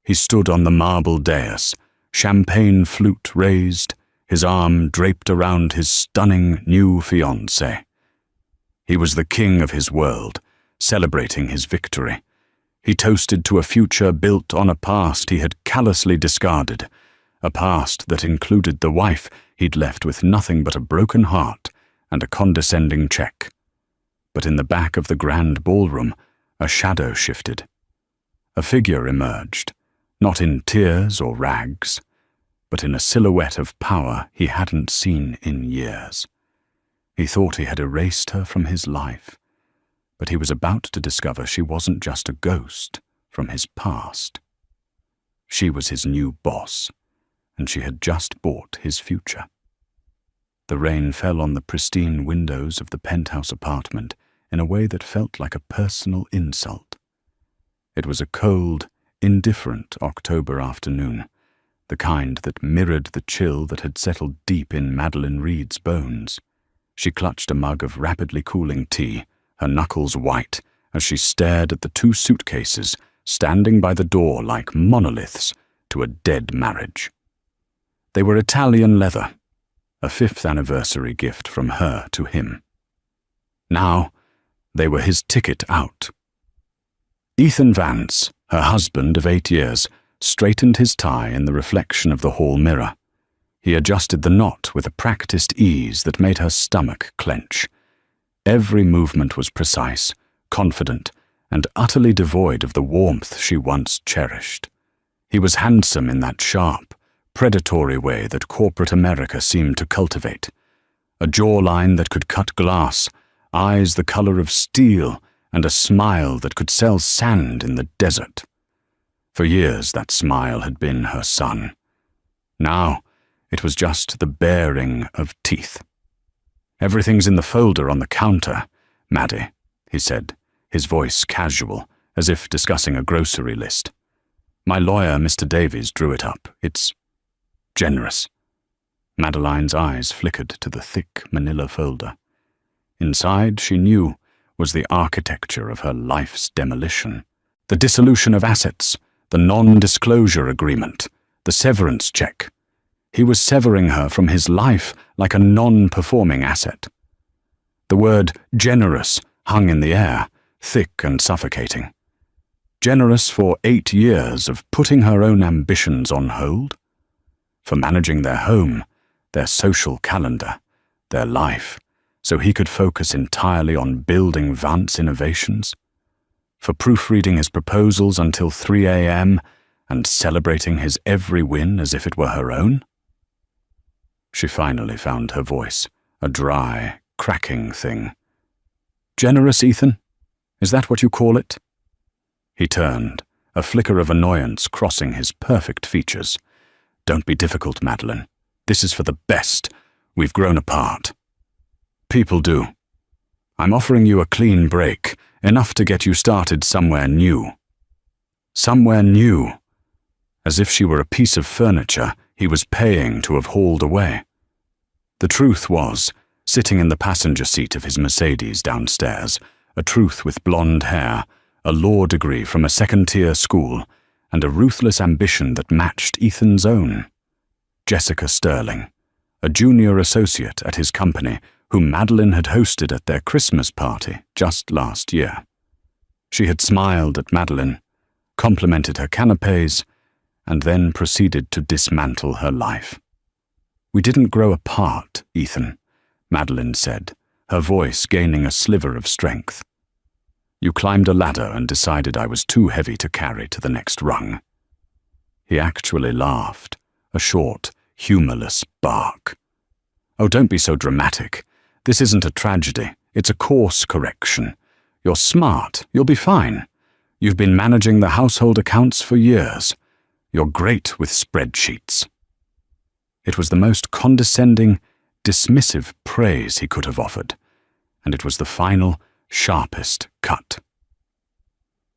He stood on the marble dais, champagne flute raised, his arm draped around his stunning new fiancée. He was the king of his world, celebrating his victory. He toasted to a future built on a past he had callously discarded, a past that included the wife he'd left with nothing but a broken heart and a condescending check. But in the back of the grand ballroom, a shadow shifted. A figure emerged, not in tears or rags, but in a silhouette of power he hadn't seen in years. He thought he had erased her from his life, but he was about to discover she wasn't just a ghost from his past. She was his new boss, and she had just bought his future. The rain fell on the pristine windows of the penthouse apartment in a way that felt like a personal insult. It was a cold, indifferent October afternoon, the kind that mirrored the chill that had settled deep in Madeline Reed's bones. She clutched a mug of rapidly cooling tea, her knuckles white, as she stared at the 2 suitcases standing by the door like monoliths to a dead marriage. They were Italian leather, a 5th anniversary gift from her to him. Now, they were his ticket out. Ethan Vance, her husband of 8 years, straightened his tie in the reflection of the hall mirror. He adjusted the knot with a practiced ease that made her stomach clench. Every movement was precise, confident, and utterly devoid of the warmth she once cherished. He was handsome in that sharp, predatory way that corporate America seemed to cultivate. A jawline that could cut glass, eyes the color of steel, and a smile that could sell sand in the desert. For years that smile had been her son. Now, it was just the baring of teeth. "Everything's in the folder on the counter, Maddie," he said, his voice casual, as if discussing a grocery list. "My lawyer, Mr. Davies, drew it up. It's generous." Madeline's eyes flickered to the thick manila folder. Inside, she knew, was the architecture of her life's demolition. The dissolution of assets, the non-disclosure agreement, the severance check. He was severing her from his life like a non-performing asset. The word generous hung in the air, thick and suffocating. Generous for 8 years of putting her own ambitions on hold? For managing their home, their social calendar, their life, so he could focus entirely on building Vance innovations? For proofreading his proposals until 3 a.m. and celebrating his every win as if it were her own? She finally found her voice, a dry, cracking thing. "Generous, Ethan? Is that what you call it?" He turned, a flicker of annoyance crossing his perfect features. "Don't be difficult, Madeline. This is for the best. We've grown apart." "People do. I'm offering you a clean break, enough to get you started somewhere new." Somewhere new. As if she were a piece of furniture he was paying to have hauled away. The truth was, sitting in the passenger seat of his Mercedes downstairs, a truth with blonde hair, a law degree from a second-tier school, and a ruthless ambition that matched Ethan's own. Jessica Sterling, a junior associate at his company, whom Madeline had hosted at their Christmas party just last year. She had smiled at Madeline, complimented her canapés, and then proceeded to dismantle her life. "We didn't grow apart, Ethan," Madeline said, her voice gaining a sliver of strength. "You climbed a ladder and decided I was too heavy to carry to the next rung." He actually laughed, a short, humorless bark. "Oh, don't be so dramatic. This isn't a tragedy, it's a course correction. You're smart, you'll be fine. You've been managing the household accounts for years. You're great with spreadsheets." It was the most condescending, dismissive praise he could have offered, and it was the final, sharpest cut.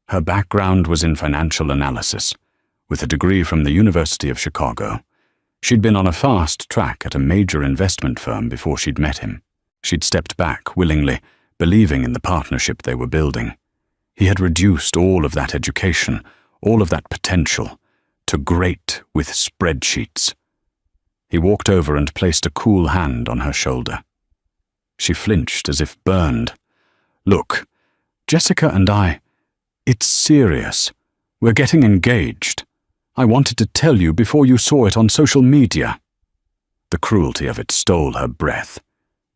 Her background was in financial analysis, with a degree from the University of Chicago. She'd been on a fast track at a major investment firm before she'd met him. She'd stepped back willingly, believing in the partnership they were building. He had reduced all of that education, all of that potential, to grate with spreadsheets. He walked over and placed a cool hand on her shoulder. She flinched as if burned. "Look, Jessica and it's serious. We're getting engaged. I wanted to tell you before you saw it on social media." The cruelty of it stole her breath.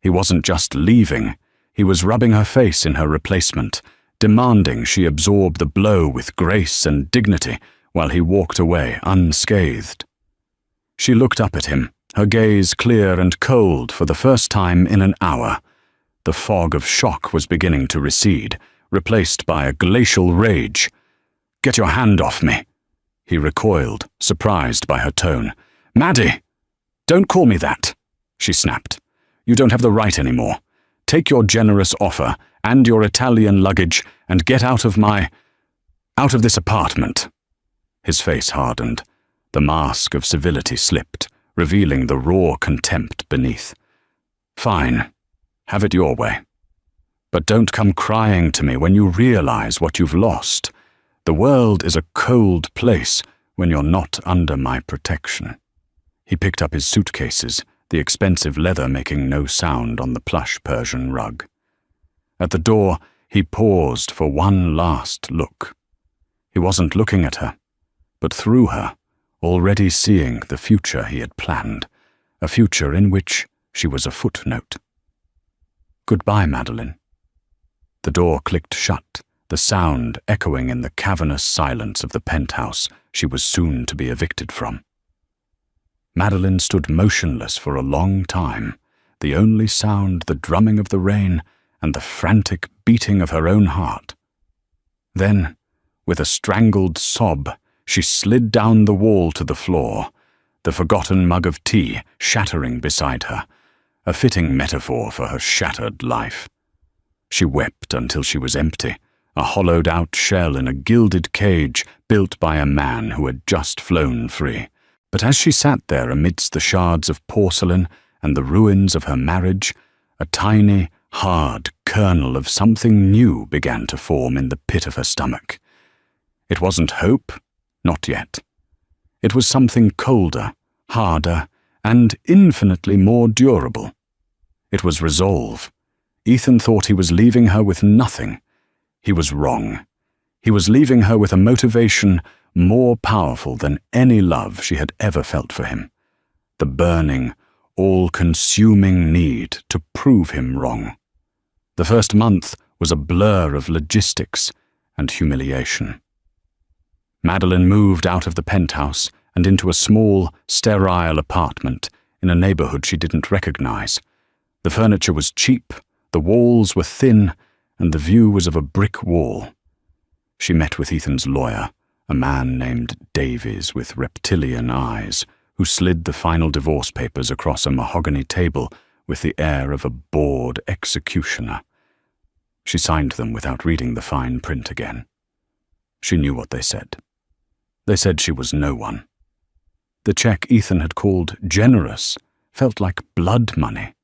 He wasn't just leaving, he was rubbing her face in her replacement, demanding she absorb the blow with grace and dignity while he walked away unscathed. She looked up at him, her gaze clear and cold for the first time in an hour. The fog of shock was beginning to recede, replaced by a glacial rage. "Get your hand off me!" He recoiled, surprised by her tone. "Maddie! Don't call me that!" she snapped. "You don't have the right anymore. Take your generous offer and your Italian luggage and get out of this apartment." His face hardened. The mask of civility slipped, revealing the raw contempt beneath. "Fine. Have it your way. But don't come crying to me when you realize what you've lost. The world is a cold place when you're not under my protection." He picked up his suitcases, the expensive leather making no sound on the plush Persian rug. At the door, he paused for one last look. He wasn't looking at her, but through her, already seeing the future he had planned, a future in which she was a footnote. "Goodbye, Madeline." The door clicked shut, the sound echoing in the cavernous silence of the penthouse she was soon to be evicted from. Madeline stood motionless for a long time, the only sound the drumming of the rain and the frantic beating of her own heart. Then, with a strangled sob, she slid down the wall to the floor, the forgotten mug of tea shattering beside her, a fitting metaphor for her shattered life. She wept until she was empty, a hollowed-out shell in a gilded cage built by a man who had just flown free. But as she sat there amidst the shards of porcelain and the ruins of her marriage, a tiny, hard kernel of something new began to form in the pit of her stomach. It wasn't hope, not yet. It was something colder, harder, and infinitely more durable. It was resolve. Ethan thought he was leaving her with nothing. He was wrong. He was leaving her with a motivation more powerful than any love she had ever felt for him. The burning, all-consuming need to prove him wrong. The first month was a blur of logistics and humiliation. Madeline moved out of the penthouse and into a small, sterile apartment in a neighborhood she didn't recognize. The furniture was cheap, the walls were thin, and the view was of a brick wall. She met with Ethan's lawyer, a man named Davies with reptilian eyes, who slid the final divorce papers across a mahogany table with the air of a bored executioner. She signed them without reading the fine print again. She knew what they said. They said she was no one. The check Ethan had called generous felt like blood money.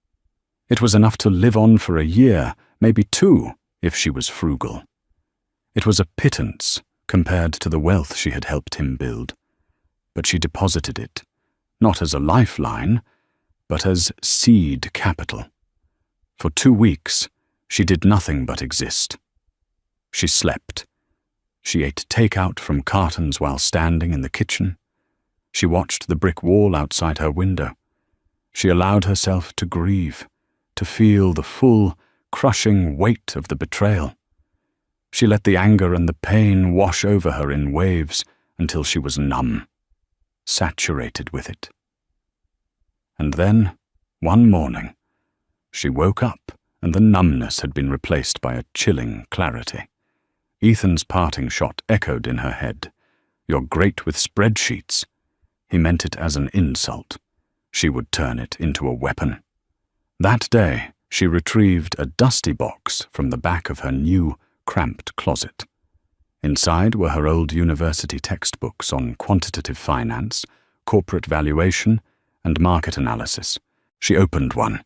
It was enough to live on for a year, maybe 2, if she was frugal. It was a pittance compared to the wealth she had helped him build. But she deposited it, not as a lifeline, but as seed capital. For 2 weeks, she did nothing but exist. She slept. She ate takeout from cartons while standing in the kitchen. She watched the brick wall outside her window. She allowed herself to grieve, to feel the full, crushing weight of the betrayal. She let the anger and the pain wash over her in waves until she was numb, saturated with it. And then, one morning, she woke up and the numbness had been replaced by a chilling clarity. Ethan's parting shot echoed in her head. "You're great with spreadsheets." He meant it as an insult. She would turn it into a weapon. That day, she retrieved a dusty box from the back of her new, cramped closet. Inside were her old university textbooks on quantitative finance, corporate valuation, and market analysis. She opened one,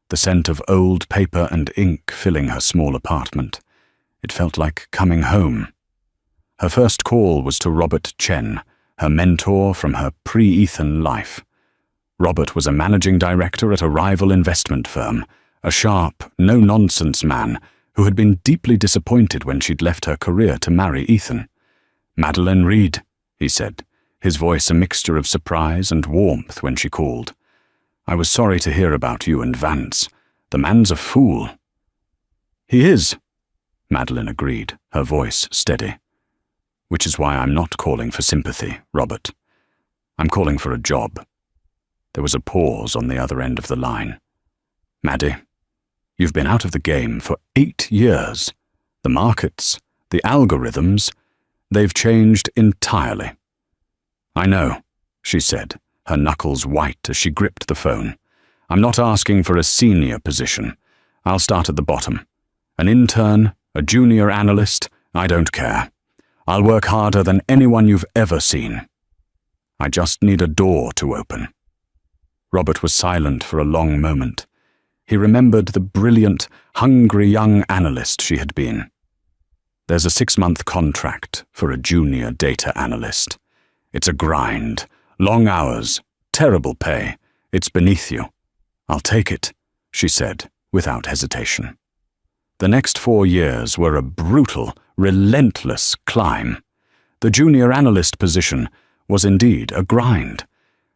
the scent of old paper and ink filling her small apartment. It felt like coming home. Her first call was to Robert Chen, her mentor from her pre-Ethan life. Robert was a managing director at a rival investment firm, a sharp, no-nonsense man who had been deeply disappointed when she'd left her career to marry Ethan. "Madeleine Reed," he said, his voice a mixture of surprise and warmth when she called. "I was sorry to hear about you and Vance. The man's a fool." "He is," Madeleine agreed, her voice steady. "Which is why I'm not calling for sympathy, Robert. I'm calling for a job." There was a pause on the other end of the line. "Maddie, you've been out of the game for 8 years. The markets, the algorithms, they've changed entirely." "I know," she said, her knuckles white as she gripped the phone. "I'm not asking for a senior position. I'll start at the bottom. An intern, a junior analyst, I don't care. I'll work harder than anyone you've ever seen. I just need a door to open." Robert was silent for a long moment. He remembered the brilliant, hungry young analyst she had been. "There's a 6-month contract for a junior data analyst. It's a grind, long hours, terrible pay. It's beneath you." "I'll take it," she said, without hesitation. The next 4 years were a brutal, relentless climb. The junior analyst position was indeed a grind.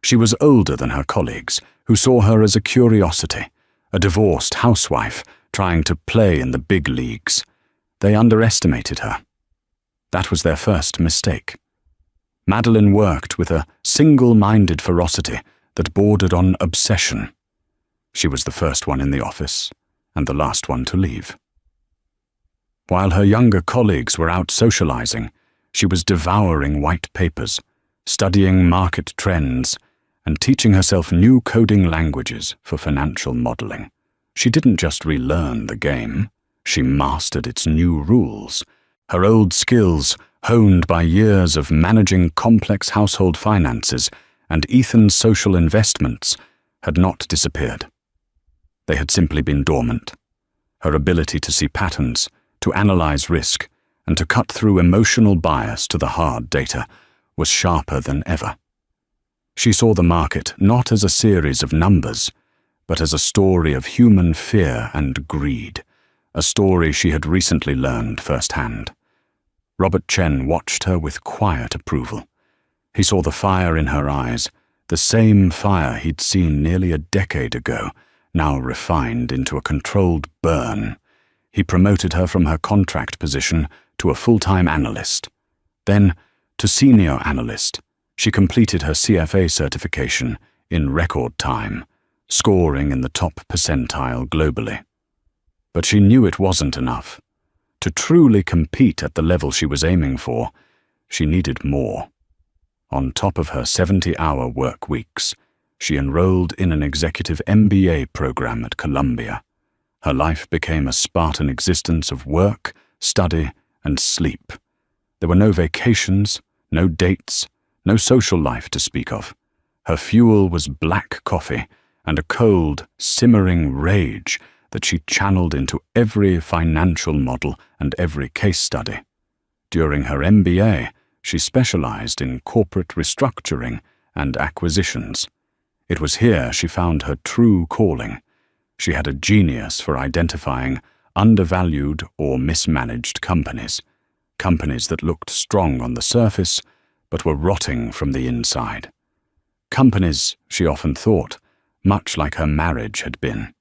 She was older than her colleagues, who saw her as a curiosity, a divorced housewife trying to play in the big leagues. They underestimated her. That was their first mistake. Madeleine worked with a single-minded ferocity that bordered on obsession. She was the first one in the office, and the last one to leave. While her younger colleagues were out socializing, she was devouring white papers, studying market trends, and teaching herself new coding languages for financial modeling. She didn't just relearn the game, she mastered its new rules. Her old skills, honed by years of managing complex household finances and Ethan's social investments, had not disappeared. They had simply been dormant. Her ability to see patterns, to analyze risk, and to cut through emotional bias to the hard data was sharper than ever. She saw the market not as a series of numbers, but as a story of human fear and greed, a story she had recently learned firsthand. Robert Chen watched her with quiet approval. He saw the fire in her eyes, the same fire he'd seen nearly a decade ago, now refined into a controlled burn. He promoted her from her contract position to a full-time analyst. Then, to senior analyst, she completed her CFA certification in record time, scoring in the top percentile globally. But she knew it wasn't enough. To truly compete at the level she was aiming for, she needed more. On top of her 70-hour work weeks, she enrolled in an executive MBA program at Columbia. Her life became a Spartan existence of work, study, and sleep. There were no vacations, no dates, no social life to speak of. Her fuel was black coffee and a cold, simmering rage that she channeled into every financial model and every case study. During her MBA, she specialized in corporate restructuring and acquisitions. It was here she found her true calling. She had a genius for identifying undervalued or mismanaged companies, companies that looked strong on the surface but were rotting from the inside. Companies, she often thought, much like her marriage had been.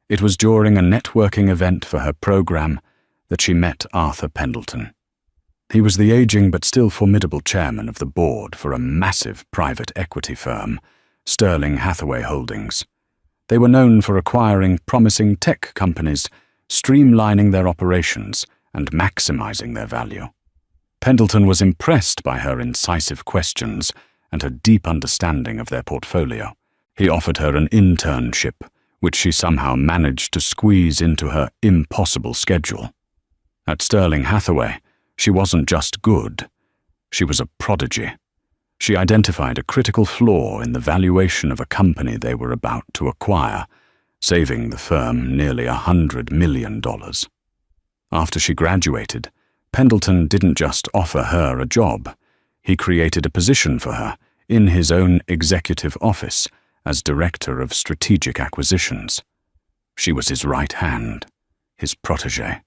It was during a networking event for her program that she met Arthur Pendleton. He was the aging but still formidable chairman of the board for a massive private equity firm, Sterling Hathaway Holdings. They were known for acquiring promising tech companies, streamlining their operations, and maximizing their value. Pendleton was impressed by her incisive questions and her deep understanding of their portfolio. He offered her an internship, which she somehow managed to squeeze into her impossible schedule. At Sterling Hathaway, she wasn't just good, she was a prodigy. She identified a critical flaw in the valuation of a company they were about to acquire, saving the firm nearly $100 million. After she graduated, Pendleton didn't just offer her a job. He created a position for her in his own executive office as Director of Strategic Acquisitions. She was his right hand, his protégé.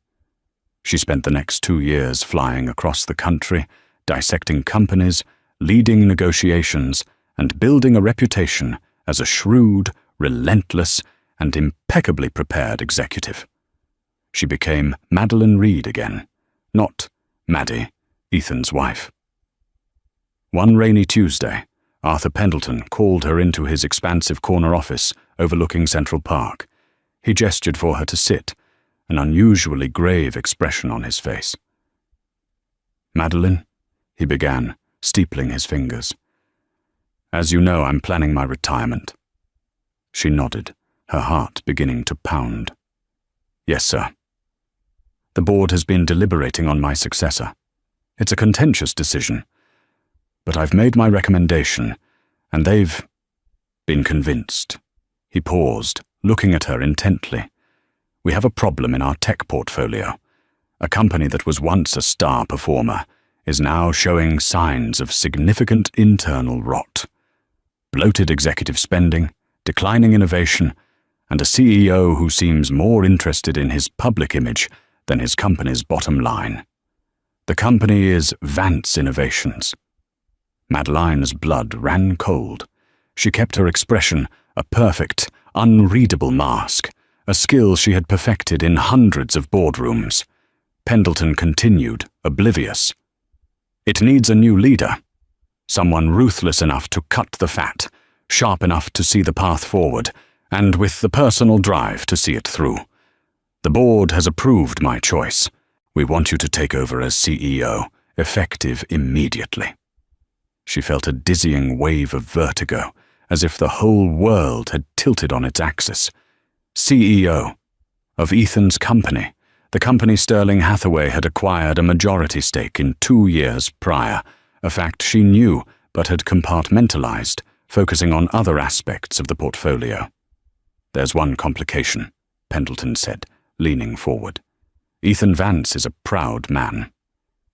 She spent the next 2 years flying across the country, dissecting companies, leading negotiations, and building a reputation as a shrewd, relentless, and impeccably prepared executive. She became Madeline Reed again, not Maddie, Ethan's wife. One rainy Tuesday, Arthur Pendleton called her into his expansive corner office overlooking Central Park. He gestured for her to sit, an unusually grave expression on his face. "Madeline," he began, steepling his fingers. "As you know, I'm planning my retirement." She nodded, her heart beginning to pound. "Yes, sir." "The board has been deliberating on my successor. It's a contentious decision, but I've made my recommendation, and they've been convinced." He paused, looking at her intently. "We have a problem in our tech portfolio. A company that was once a star performer is now showing signs of significant internal rot. Bloated executive spending, declining innovation, and a CEO who seems more interested in his public image than his company's bottom line. The company is Vance Innovations." Madeline's blood ran cold. She kept her expression a perfect, unreadable mask, a skill she had perfected in hundreds of boardrooms. Pendleton continued, oblivious. "It needs a new leader. Someone ruthless enough to cut the fat, sharp enough to see the path forward, and with the personal drive to see it through. The board has approved my choice. We want you to take over as CEO, effective immediately." She felt a dizzying wave of vertigo, as if the whole world had tilted on its axis. CEO of Ethan's company, the company Sterling Hathaway had acquired a majority stake in 2 years prior, a fact she knew but had compartmentalized, focusing on other aspects of the portfolio. "There's one complication," Pendleton said, leaning forward. "Ethan Vance is a proud man.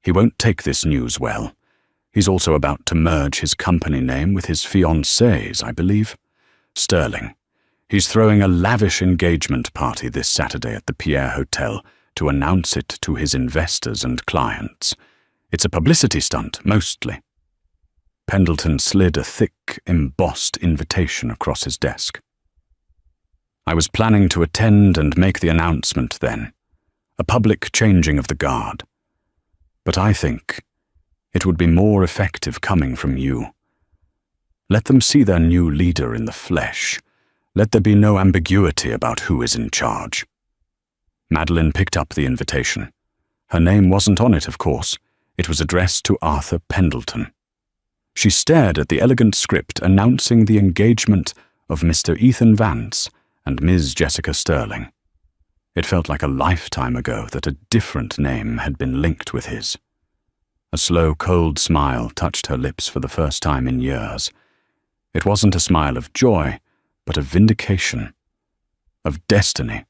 He won't take this news well. He's also about to merge his company name with his fiancée's, I believe, Sterling. He's throwing a lavish engagement party this Saturday at the Pierre Hotel to announce it to his investors and clients. It's a publicity stunt, mostly." Pendleton slid a thick, embossed invitation across his desk. "I was planning to attend and make the announcement then, a public changing of the guard. But I think it would be more effective coming from you. Let them see their new leader in the flesh. Let there be no ambiguity about who is in charge." Madeline picked up the invitation. Her name wasn't on it, of course. It was addressed to Arthur Pendleton. She stared at the elegant script announcing the engagement of Mr. Ethan Vance and Ms. Jessica Sterling. It felt like a lifetime ago that a different name had been linked with his. A slow, cold smile touched her lips for the first time in years. It wasn't a smile of joy, but of vindication, of destiny.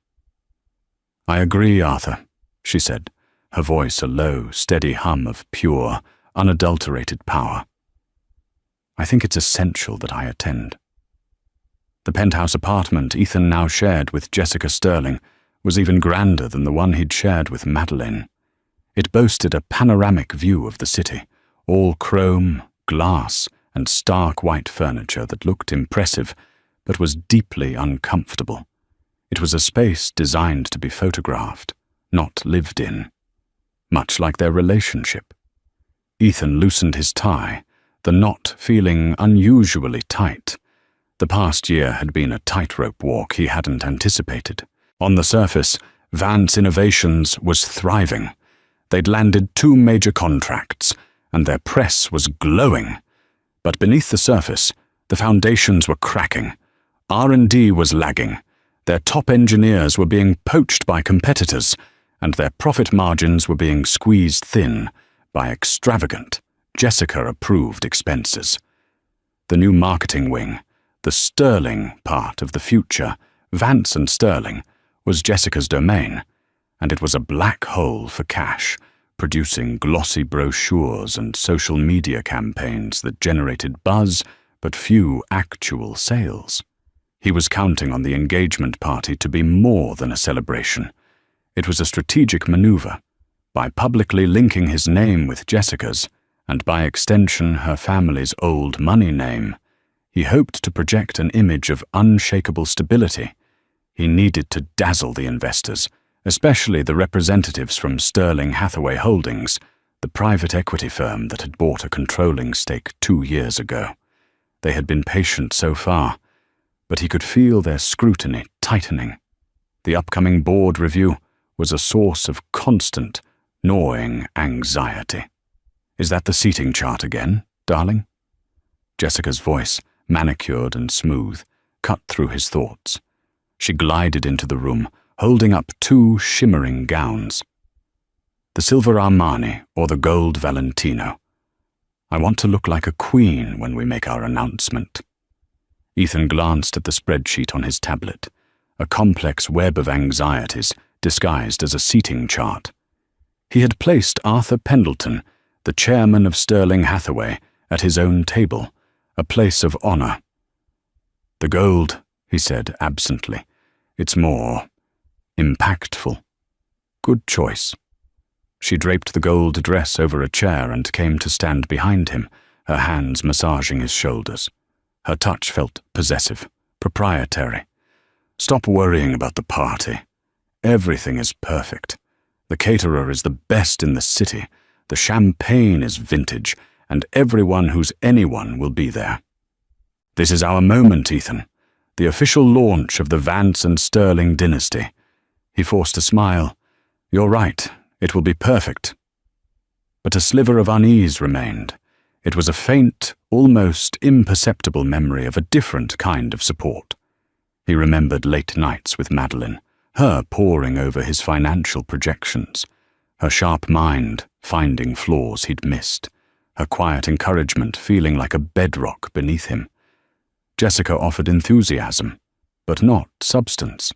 "I agree, Arthur," she said, her voice a low, steady hum of pure, unadulterated power. "I think it's essential that I attend." The penthouse apartment Ethan now shared with Jessica Sterling was even grander than the one he'd shared with Madeline. It boasted a panoramic view of the city, all chrome, glass, and stark white furniture that looked impressive, but was deeply uncomfortable. It was a space designed to be photographed, not lived in. Much like their relationship. Ethan loosened his tie, the knot feeling unusually tight. The past year had been a tightrope walk he hadn't anticipated. On the surface, Vance Innovations was thriving. They'd landed 2 major contracts, and their press was glowing. But beneath the surface, the foundations were cracking. R&D was lagging. Their top engineers were being poached by competitors, and their profit margins were being squeezed thin by extravagant, Jessica-approved expenses. The new marketing wing, the Sterling part of the future, Vance and Sterling, was Jessica's domain, and it was a black hole for cash, producing glossy brochures and social media campaigns that generated buzz but few actual sales. He was counting on the engagement party to be more than a celebration. It was a strategic maneuver. By publicly linking his name with Jessica's, and by extension her family's old money name, he hoped to project an image of unshakable stability. He needed to dazzle the investors, especially the representatives from Sterling Hathaway Holdings, the private equity firm that had bought a controlling stake 2 years ago. They had been patient so far, but he could feel their scrutiny tightening. The upcoming board review was a source of constant, gnawing anxiety. "Is that the seating chart again, darling?" Jessica's voice, manicured and smooth, cut through his thoughts. She glided into the room, holding up 2 shimmering gowns. "The silver Armani or the gold Valentino. I want to look like a queen when we make our announcement." Ethan glanced at the spreadsheet on his tablet, a complex web of anxieties disguised as a seating chart. He had placed Arthur Pendleton, the chairman of Sterling Hathaway, at his own table, a place of honor. "The gold," he said absently. "It's more impactful." "Good choice." She draped the gold dress over a chair and came to stand behind him, her hands massaging his shoulders. Her touch felt possessive, proprietary. "Stop worrying about the party. Everything is perfect. The caterer is the best in the city. The champagne is vintage, and everyone who's anyone will be there. This is our moment, Ethan. The official launch of the Vance and Sterling dynasty." He forced a smile. "You're right. It will be perfect." But a sliver of unease remained. It was a faint, almost imperceptible memory of a different kind of support. He remembered late nights with Madeline, her poring over his financial projections, her sharp mind finding flaws he'd missed, her quiet encouragement feeling like a bedrock beneath him. Jessica offered enthusiasm, but not substance.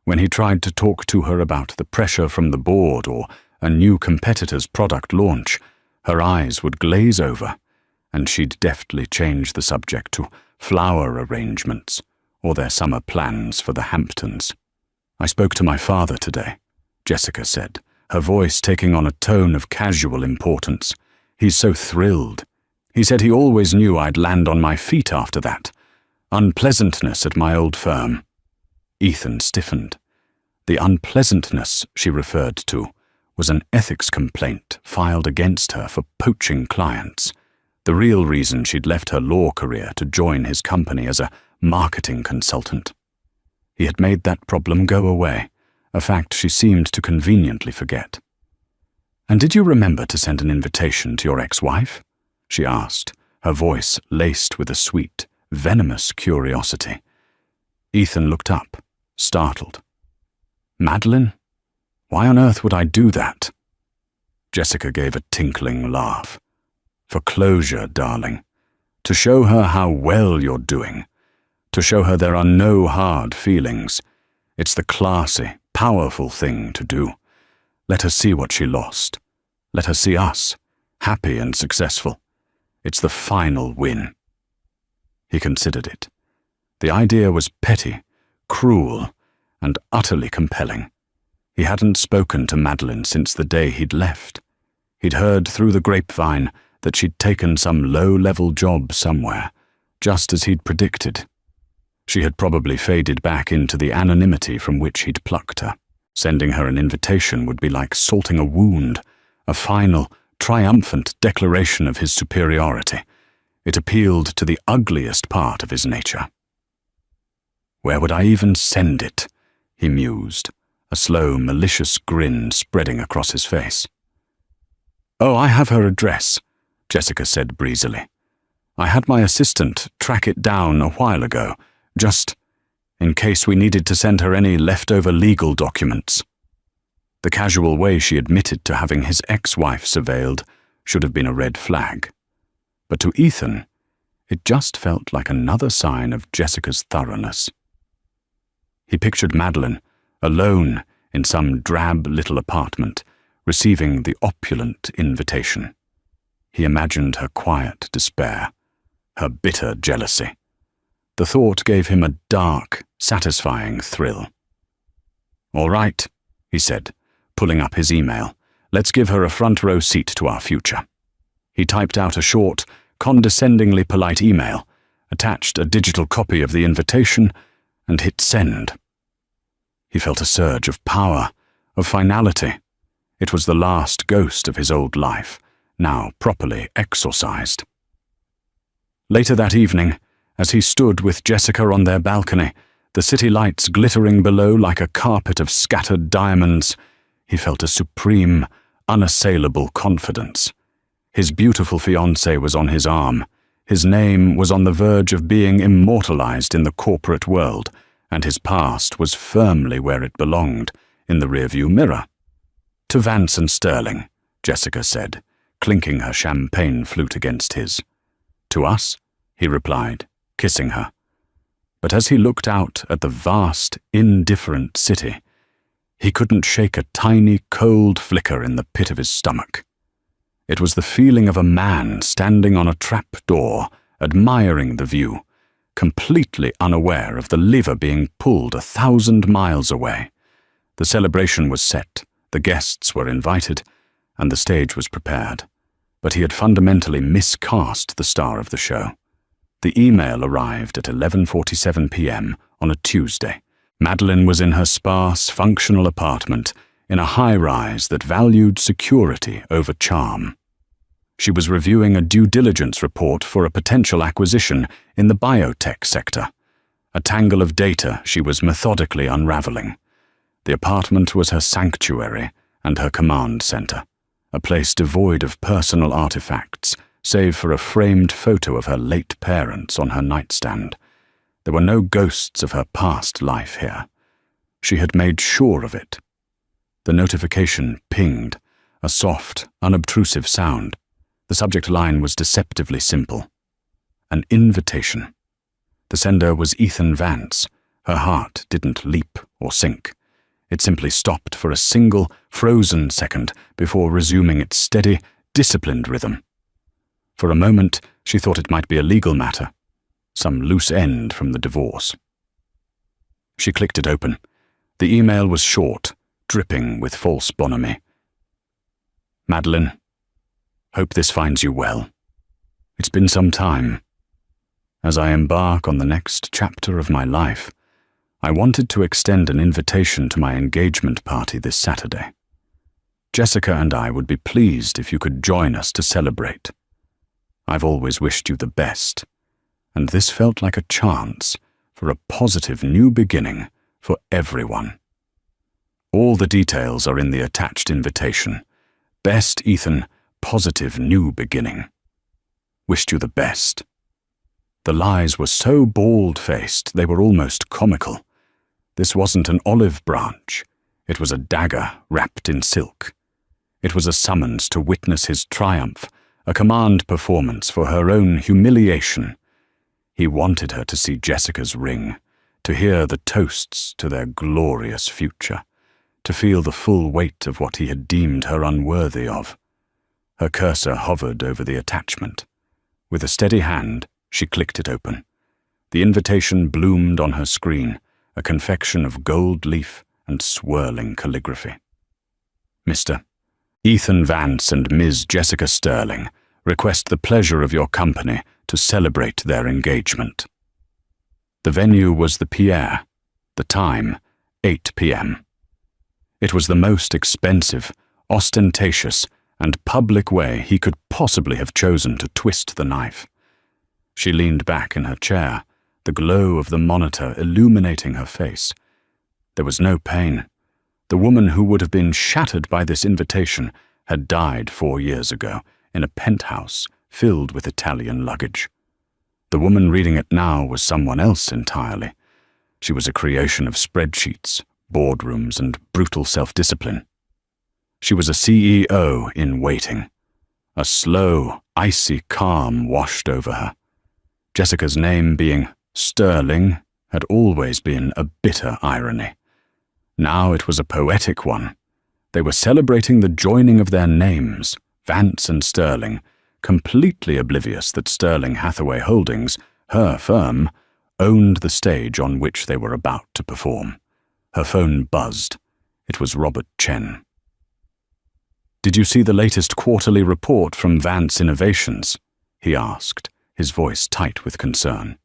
When he tried to talk to her about the pressure from the board or a new competitor's product launch, her eyes would glaze over, and she'd deftly change the subject to flower arrangements or their summer plans for the Hamptons. "I spoke to my father today," Jessica said, her voice taking on a tone of casual importance. "He's so thrilled. He said he always knew I'd land on my feet after that. Unpleasantness at my old firm." Ethan stiffened. The unpleasantness she referred to was an ethics complaint filed against her for poaching clients, the real reason she'd left her law career to join his company as a marketing consultant. He had made that problem go away, a fact she seemed to conveniently forget. "And did you remember to send an invitation to your ex-wife?" she asked, her voice laced with a sweet, venomous curiosity. Ethan looked up, startled. "Madeline? Why on earth would I do that?" Jessica gave a tinkling laugh. "For closure, darling. To show her how well you're doing. To show her there are no hard feelings. It's the classy, powerful thing to do. Let her see what she lost. Let her see us, happy and successful. It's the final win." He considered it. The idea was petty, cruel, and utterly compelling. He hadn't spoken to Madeline since the day he'd left. He'd heard through the grapevine that she'd taken some low-level job somewhere, just as he'd predicted. She had probably faded back into the anonymity from which he'd plucked her. Sending her an invitation would be like salting a wound, a final, triumphant declaration of his superiority. It appealed to the ugliest part of his nature. "Where would I even send it?" he mused, a slow, malicious grin spreading across his face. "Oh, I have her address," Jessica said breezily. "I had my assistant track it down a while ago, just in case we needed to send her any leftover legal documents." The casual way she admitted to having his ex-wife surveilled should have been a red flag. But to Ethan, it just felt like another sign of Jessica's thoroughness. He pictured Madeline, alone in some drab little apartment, receiving the opulent invitation. He imagined her quiet despair, her bitter jealousy. The thought gave him a dark, satisfying thrill. "All right," he said, pulling up his email. "Let's give her a front-row seat to our future." He typed out a short, condescendingly polite email, attached a digital copy of the invitation, and hit send. He felt a surge of power, of finality. It was the last ghost of his old life, now properly exorcised. Later that evening, as he stood with Jessica on their balcony, the city lights glittering below like a carpet of scattered diamonds, he felt a supreme, unassailable confidence. His beautiful fiancée was on his arm. His name was on the verge of being immortalized in the corporate world, and his past was firmly where it belonged, in the rearview mirror. "To Vance and Sterling," Jessica said, clinking her champagne flute against his. "To us," he replied, kissing her. But as he looked out at the vast, indifferent city, he couldn't shake a tiny, cold flicker in the pit of his stomach. It was the feeling of a man standing on a trap-door, admiring the view, completely unaware of the lever being pulled 1,000 miles away. The celebration was set, the guests were invited, and the stage was prepared. But he had fundamentally miscast the star of the show. The email arrived at 11:47 p.m. on a Tuesday. Madeline was in her sparse, functional apartment in a high-rise that valued security over charm. She was reviewing a due diligence report for a potential acquisition in the biotech sector. A tangle of data she was methodically unraveling. The apartment was her sanctuary and her command center, a place devoid of personal artifacts, save for a framed photo of her late parents on her nightstand. There were no ghosts of her past life here. She had made sure of it. The notification pinged, a soft, unobtrusive sound. The subject line was deceptively simple. An invitation. The sender was Ethan Vance. Her heart didn't leap or sink. It simply stopped for a single, frozen second before resuming its steady, disciplined rhythm. For a moment, she thought it might be a legal matter, some loose end from the divorce. She clicked it open. The email was short, dripping with false bonhomie. "Madeline, hope this finds you well. It's been some time. As I embark on the next chapter of my life, I wanted to extend an invitation to my engagement party this Saturday. Jessica and I would be pleased if you could join us to celebrate. I've always wished you the best, and this felt like a chance for a positive new beginning for everyone. All the details are in the attached invitation. Best, Ethan, positive new beginning. Wished you the best." The lies were so bald-faced they were almost comical. This wasn't an olive branch. It was a dagger wrapped in silk. It was a summons to witness his triumph, a command performance for her own humiliation. He wanted her to see Jessica's ring, to hear the toasts to their glorious future, to feel the full weight of what he had deemed her unworthy of. Her cursor hovered over the attachment. With a steady hand, she clicked it open. The invitation bloomed on her screen, a confection of gold leaf and swirling calligraphy. "Mr. Ethan Vance and Ms. Jessica Sterling request the pleasure of your company to celebrate their engagement." The venue was the Pierre, the time, 8 p.m. It was the most expensive, ostentatious, and public way he could possibly have chosen to twist the knife. She leaned back in her chair, the glow of the monitor illuminating her face. There was no pain. The woman who would have been shattered by this invitation had died 4 years ago in a penthouse filled with Italian luggage. The woman reading it now was someone else entirely. She was a creation of spreadsheets, boardrooms, and brutal self-discipline. She was a CEO in waiting. A slow, icy calm washed over her. Jessica's name being Sterling had always been a bitter irony. Now it was a poetic one. They were celebrating the joining of their names, Vance and Sterling, completely oblivious that Sterling Hathaway Holdings, her firm, owned the stage on which they were about to perform. Her phone buzzed. It was Robert Chen. "Did you see the latest quarterly report from Vance Innovations?" he asked, his voice tight with concern.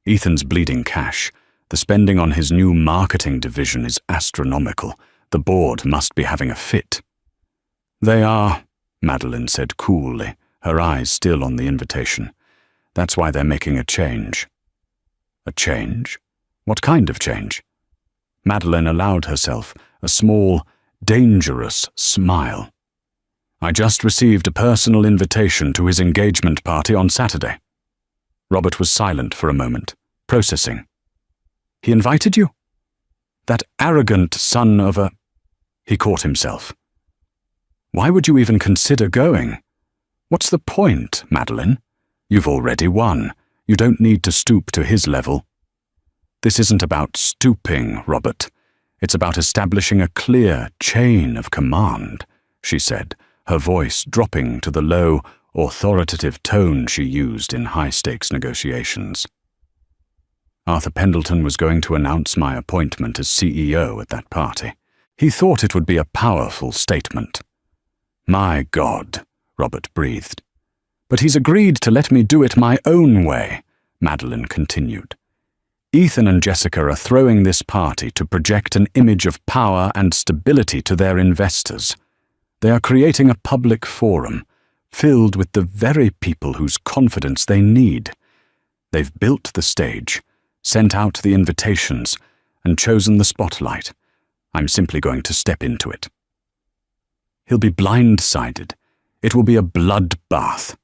"Ethan's bleeding cash. The spending on his new marketing division is astronomical. The board must be having a fit." "They are," Madeline said coolly, her eyes still on the invitation. "That's why they're making a change." "A change? What kind of change?" Madeline allowed herself a small, dangerous smile. "I just received a personal invitation to his engagement party on Saturday." Robert was silent for a moment, processing. "He invited you? That arrogant son of a—" He caught himself. "Why would you even consider going? What's the point, Madeline? You've already won. You don't need to stoop to his level." "This isn't about stooping, Robert. It's about establishing a clear chain of command," she said, her voice dropping to the low, authoritative tone she used in high-stakes negotiations. Arthur Pendleton was going to announce my appointment as CEO at that party. He thought it would be a powerful statement. "My God," Robert breathed. "But he's agreed to let me do it my own way," Madeline continued. "Ethan and Jessica are throwing this party to project an image of power and stability to their investors. They are creating a public forum, filled with the very people whose confidence they need. They've built the stage, sent out the invitations, and chosen the spotlight. I'm simply going to step into it." "He'll be blindsided. It will be a bloodbath."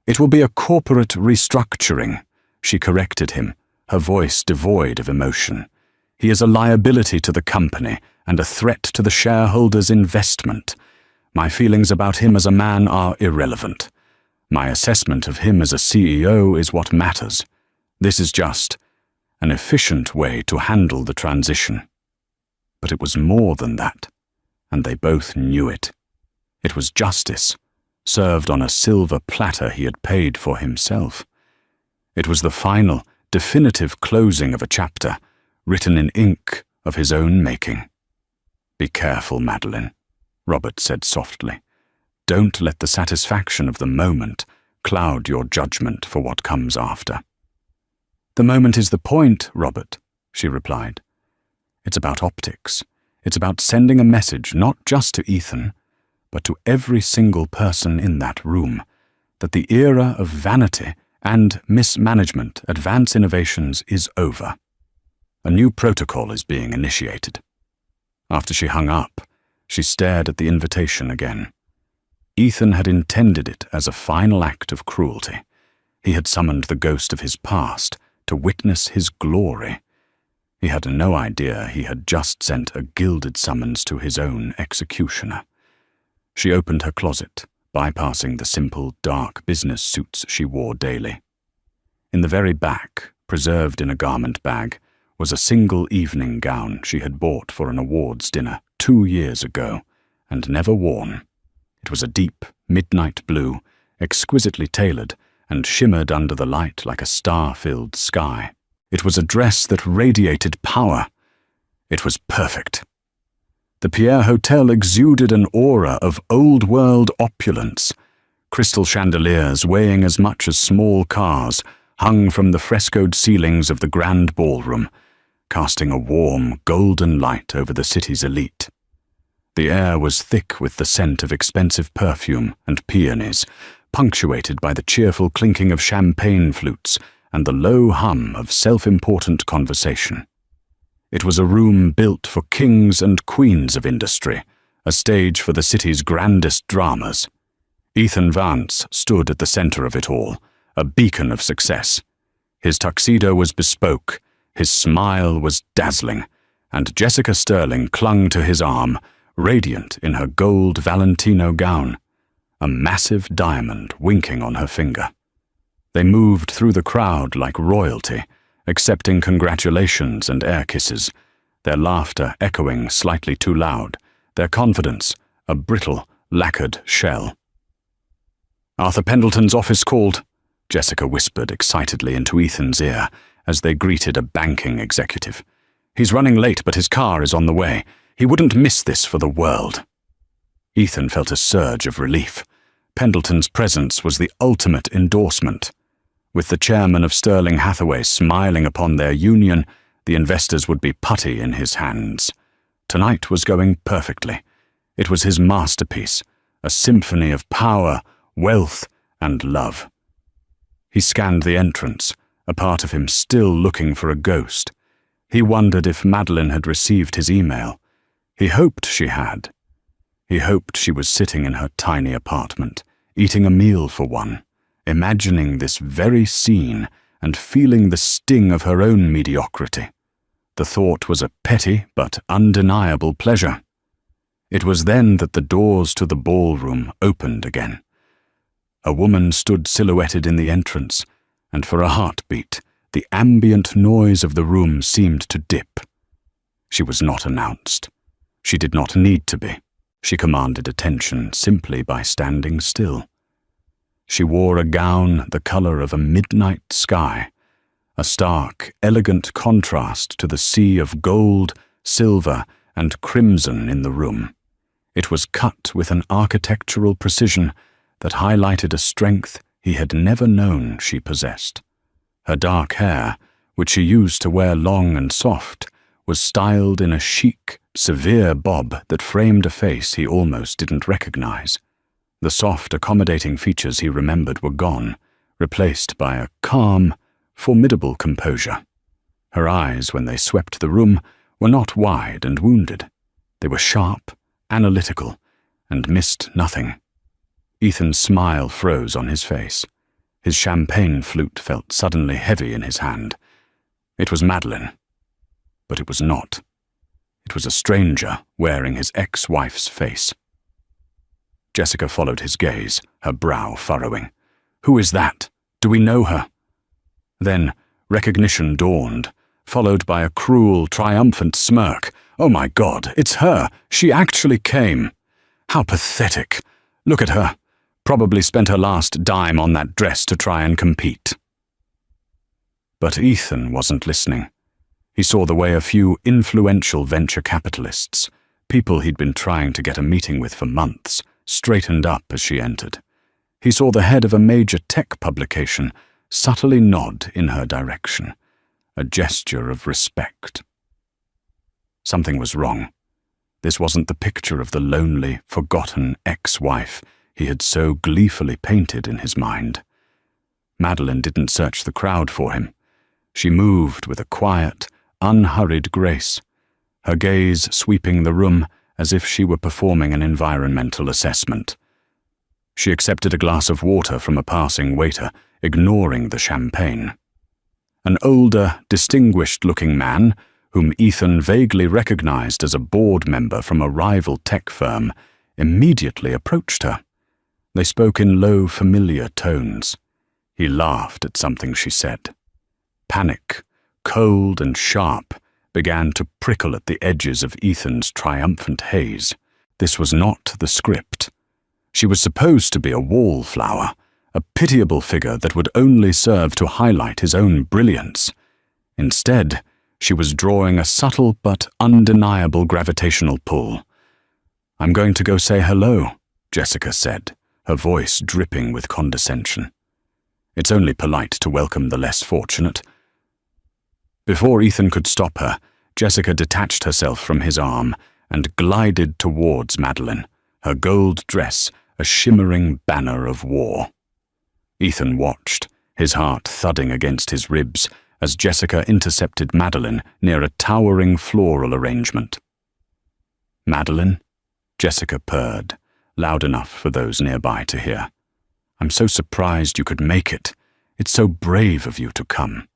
"It will be a corporate restructuring," she corrected him, her voice devoid of emotion. "He is a liability to the company and a threat to the shareholders' investment. My feelings about him as a man are irrelevant. My assessment of him as a CEO is what matters. This is just an efficient way to handle the transition." But it was more than that, and they both knew it. It was justice, served on a silver platter he had paid for himself. It was the final, definitive closing of a chapter, written in ink of his own making. "Be careful, Madeline," Robert said softly. "Don't let the satisfaction of the moment cloud your judgment for what comes after." "The moment is the point, Robert," she replied. "It's about optics. It's about sending a message not just to Ethan, but to every single person in that room, that the era of vanity and mismanagement at Vance Innovations is over. A new protocol is being initiated." After she hung up, she stared at the invitation again. Ethan had intended it as a final act of cruelty. He had summoned the ghost of his past to witness his glory. He had no idea he had just sent a gilded summons to his own executioner. She opened her closet, bypassing the simple, dark business suits she wore daily. In the very back, preserved in a garment bag, was a single evening gown she had bought for an awards dinner 2 years ago, and never worn. It was a deep, midnight blue, exquisitely tailored, and shimmered under the light like a star-filled sky. It was a dress that radiated power. It was perfect. The Pierre Hotel exuded an aura of old-world opulence. Crystal chandeliers weighing as much as small cars hung from the frescoed ceilings of the grand ballroom, casting a warm, golden light over the city's elite. The air was thick with the scent of expensive perfume and peonies, punctuated by the cheerful clinking of champagne flutes and the low hum of self-important conversation. It was a room built for kings and queens of industry, a stage for the city's grandest dramas. Ethan Vance stood at the center of it all, a beacon of success. His tuxedo was bespoke, his smile was dazzling, and Jessica Sterling clung to his arm, radiant in her gold Valentino gown, a massive diamond winking on her finger. They moved through the crowd like royalty, accepting congratulations and air kisses, their laughter echoing slightly too loud their confidence a brittle, lacquered shell. "Arthur Pendleton's office called," Jessica whispered excitedly into Ethan's ear as they greeted a banking executive. "He's running late, but his car is on the way. He wouldn't miss this for the world." Ethan felt a surge of relief. Pendleton's presence was the ultimate endorsement. With the chairman of Sterling Hathaway smiling upon their union, the investors would be putty in his hands. Tonight was going perfectly. It was his masterpiece, a symphony of power, wealth, and love. He scanned the entrance, a part of him still looking for a ghost. He wondered if Madeline had received his email. He hoped she had. He hoped she was sitting in her tiny apartment, eating a meal for one, imagining this very scene and feeling the sting of her own mediocrity. The thought was a petty but undeniable pleasure. It was then that the doors to the ballroom opened again. A woman stood silhouetted in the entrance, and for a heartbeat, the ambient noise of the room seemed to dip. She was not announced. She did not need to be. She commanded attention simply by standing still. She wore a gown the color of a midnight sky, a stark, elegant contrast to the sea of gold, silver, and crimson in the room. It was cut with an architectural precision that highlighted a strength he had never known she possessed. Her dark hair, which she used to wear long and soft, was styled in a chic, severe bob that framed a face he almost didn't recognize. The soft, accommodating features he remembered were gone, replaced by a calm, formidable composure. Her eyes, when they swept the room, were not wide and wounded. They were sharp, analytical, and missed nothing. Ethan's smile froze on his face. His champagne flute felt suddenly heavy in his hand. It was Madeline. But it was not. It was a stranger wearing his ex-wife's face. Jessica followed his gaze, her brow furrowing. "Who is that? Do we know her?" Then recognition dawned, followed by a cruel, triumphant smirk. "Oh my God, it's her! She actually came! How pathetic! Look at her! Probably spent her last dime on that dress to try and compete." But Ethan wasn't listening. He saw the way a few influential venture capitalists, people he'd been trying to get a meeting with for months, straightened up as she entered. He saw the head of a major tech publication subtly nod in her direction, a gesture of respect. Something was wrong. This wasn't the picture of the lonely, forgotten ex-wife he had so gleefully painted in his mind. Madeline didn't search the crowd for him. She moved with a quiet, unhurried grace, her gaze sweeping the room as if she were performing an environmental assessment. She accepted a glass of water from a passing waiter, ignoring the champagne. An older, distinguished-looking man, whom Ethan vaguely recognized as a board member from a rival tech firm, immediately approached her. They spoke in low, familiar tones. He laughed at something she said. Panic, cold and sharp, began to prickle at the edges of Ethan's triumphant haze. This was not the script. She was supposed to be a wallflower, a pitiable figure that would only serve to highlight his own brilliance. Instead, she was drawing a subtle but undeniable gravitational pull. "I'm going to go say hello," Jessica said, her voice dripping with condescension. "It's only polite to welcome the less fortunate." Before Ethan could stop her, Jessica detached herself from his arm and glided towards Madeline, her gold dress a shimmering banner of war. Ethan watched, his heart thudding against his ribs as Jessica intercepted Madeline near a towering floral arrangement. "Madeline?" Jessica purred, loud enough for those nearby to hear. "I'm so surprised you could make it. It's so brave of you to come.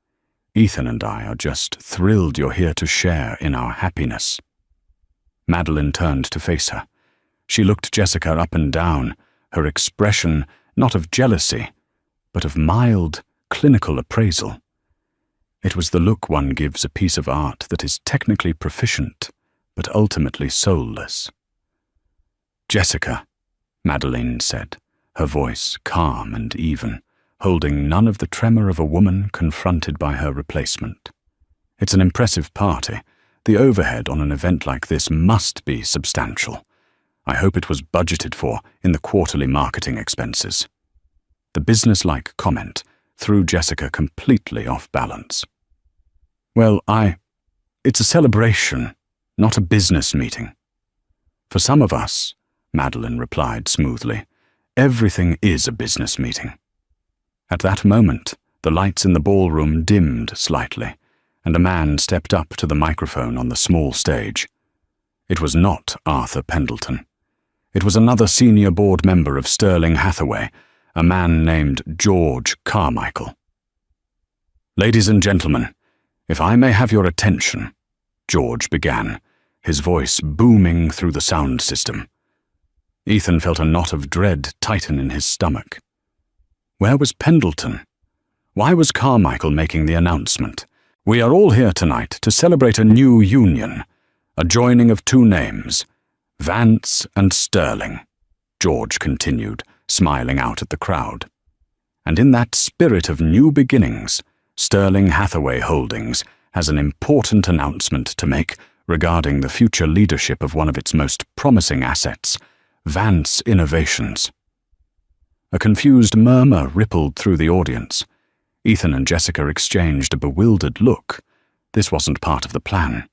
Ethan and I are just thrilled you're here to share in our happiness." Madeline turned to face her. She looked Jessica up and down, her expression not of jealousy, but of mild, clinical appraisal. It was the look one gives a piece of art that is technically proficient, but ultimately soulless. "Jessica," Madeline said, her voice calm and even, holding none of the tremor of a woman confronted by her replacement. "It's an impressive party. The overhead on an event like this must be substantial. I hope it was budgeted for in the quarterly marketing expenses." The businesslike comment threw Jessica completely off balance. "Well, it's a celebration, not a business meeting." "For some of us," Madeline replied smoothly, "everything is a business meeting." At that moment, the lights in the ballroom dimmed slightly, and a man stepped up to the microphone on the small stage. It was not Arthur Pendleton. It was another senior board member of Sterling Hathaway, a man named George Carmichael. "Ladies and gentlemen, if I may have your attention," George began, his voice booming through the sound system. Ethan felt a knot of dread tighten in his stomach. Where was Pendleton? Why was Carmichael making the announcement? "We are all here tonight to celebrate a new union, a joining of two names, Vance and Sterling," George continued, smiling out at the crowd. "And in that spirit of new beginnings, Sterling Hathaway Holdings has an important announcement to make regarding the future leadership of one of its most promising assets, Vance Innovations." A confused murmur rippled through the audience. Ethan and Jessica exchanged a bewildered look. This wasn't part of the plan.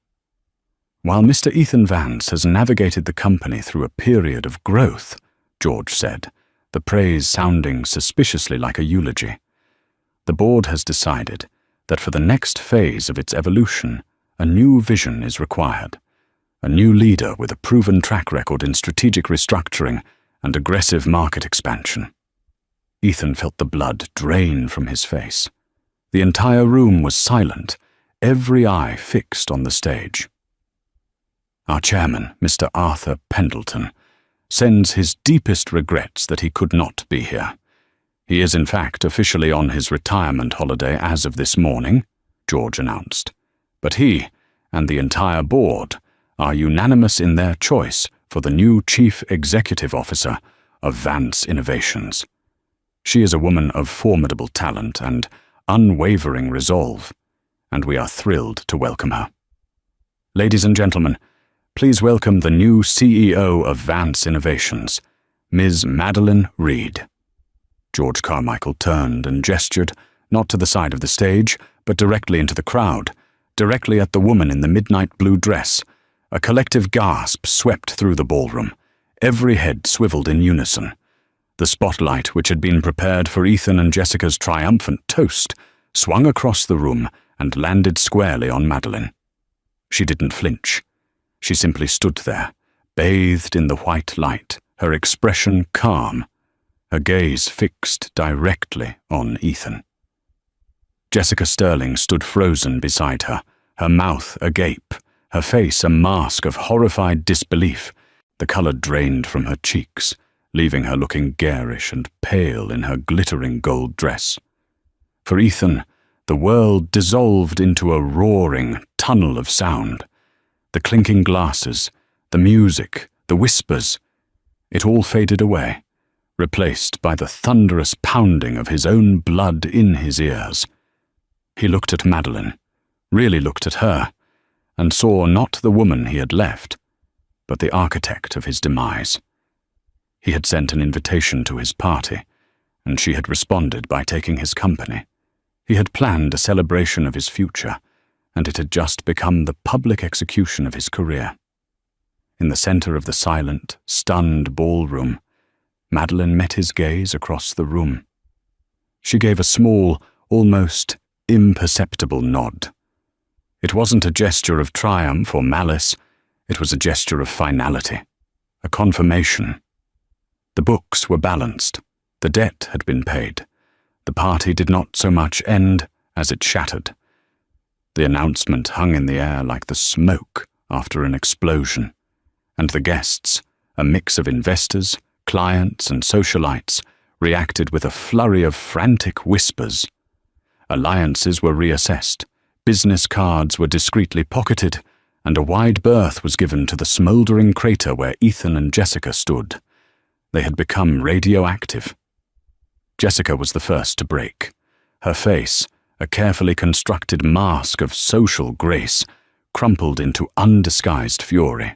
"While Mr. Ethan Vance has navigated the company through a period of growth," George said, the praise sounding suspiciously like a eulogy, "the board has decided that for the next phase of its evolution, a new vision is required. A new leader with a proven track record in strategic restructuring and aggressive market expansion." Ethan felt the blood drain from his face. The entire room was silent, every eye fixed on the stage. "Our chairman, Mr. Arthur Pendleton, sends his deepest regrets that he could not be here. He is in fact officially on his retirement holiday as of this morning," George announced. "But he and the entire board are unanimous in their choice for the new Chief Executive Officer of Vance Innovations. She is a woman of formidable talent and unwavering resolve, and we are thrilled to welcome her. Ladies and gentlemen, please welcome the new CEO of Vance Innovations, Ms. Madeline Reed." George Carmichael turned and gestured, not to the side of the stage, but directly into the crowd, directly at the woman in the midnight blue dress. A collective gasp swept through the ballroom. Every head swiveled in unison. The spotlight, which had been prepared for Ethan and Jessica's triumphant toast, swung across the room and landed squarely on Madeline. She didn't flinch. She simply stood there, bathed in the white light, her expression calm, her gaze fixed directly on Ethan. Jessica Sterling stood frozen beside her, her mouth agape, her face a mask of horrified disbelief. The color drained from her cheeks, leaving her looking garish and pale in her glittering gold dress. For Ethan, the world dissolved into a roaring tunnel of sound. The clinking glasses, the music, the whispers, it all faded away, replaced by the thunderous pounding of his own blood in his ears. He looked at Madeline, really looked at her, and saw not the woman he had left, but the architect of his demise. He had sent an invitation to his party, and she had responded by taking his company. He had planned a celebration of his future, and it had just become the public execution of his career. In the center of the silent, stunned ballroom, Madeline met his gaze across the room. She gave a small, almost imperceptible nod. It wasn't a gesture of triumph or malice, it was a gesture of finality, a confirmation. The books were balanced, the debt had been paid, the party did not so much end as it shattered. The announcement hung in the air like the smoke after an explosion, and the guests, a mix of investors, clients, and socialites, reacted with a flurry of frantic whispers. Alliances were reassessed, business cards were discreetly pocketed, and a wide berth was given to the smouldering crater where Ethan and Jessica stood. They had become radioactive. Jessica was the first to break. Her face, a carefully constructed mask of social grace, crumpled into undisguised fury.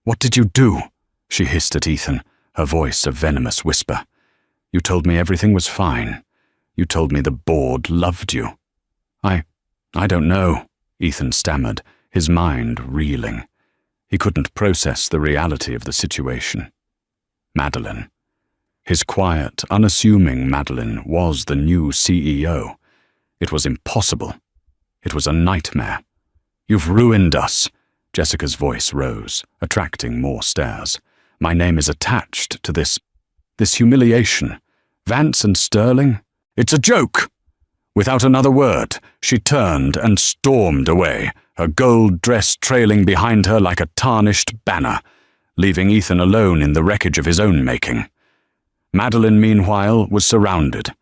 "What did you do?" she hissed at Ethan, her voice a venomous whisper. "You told me everything was fine. You told me the board loved you." I don't know," Ethan stammered, his mind reeling. He couldn't process the reality of the situation. Madeline. His quiet, unassuming Madeline was the new CEO. It was impossible. It was a nightmare. "You've ruined us." Jessica's voice rose, attracting more stares. "My name is attached to this humiliation. Vance and Sterling? It's a joke!" Without another word, she turned and stormed away, her gold dress trailing behind her like a tarnished banner, leaving Ethan alone in the wreckage of his own making. Madeline, meanwhile, was surrounded.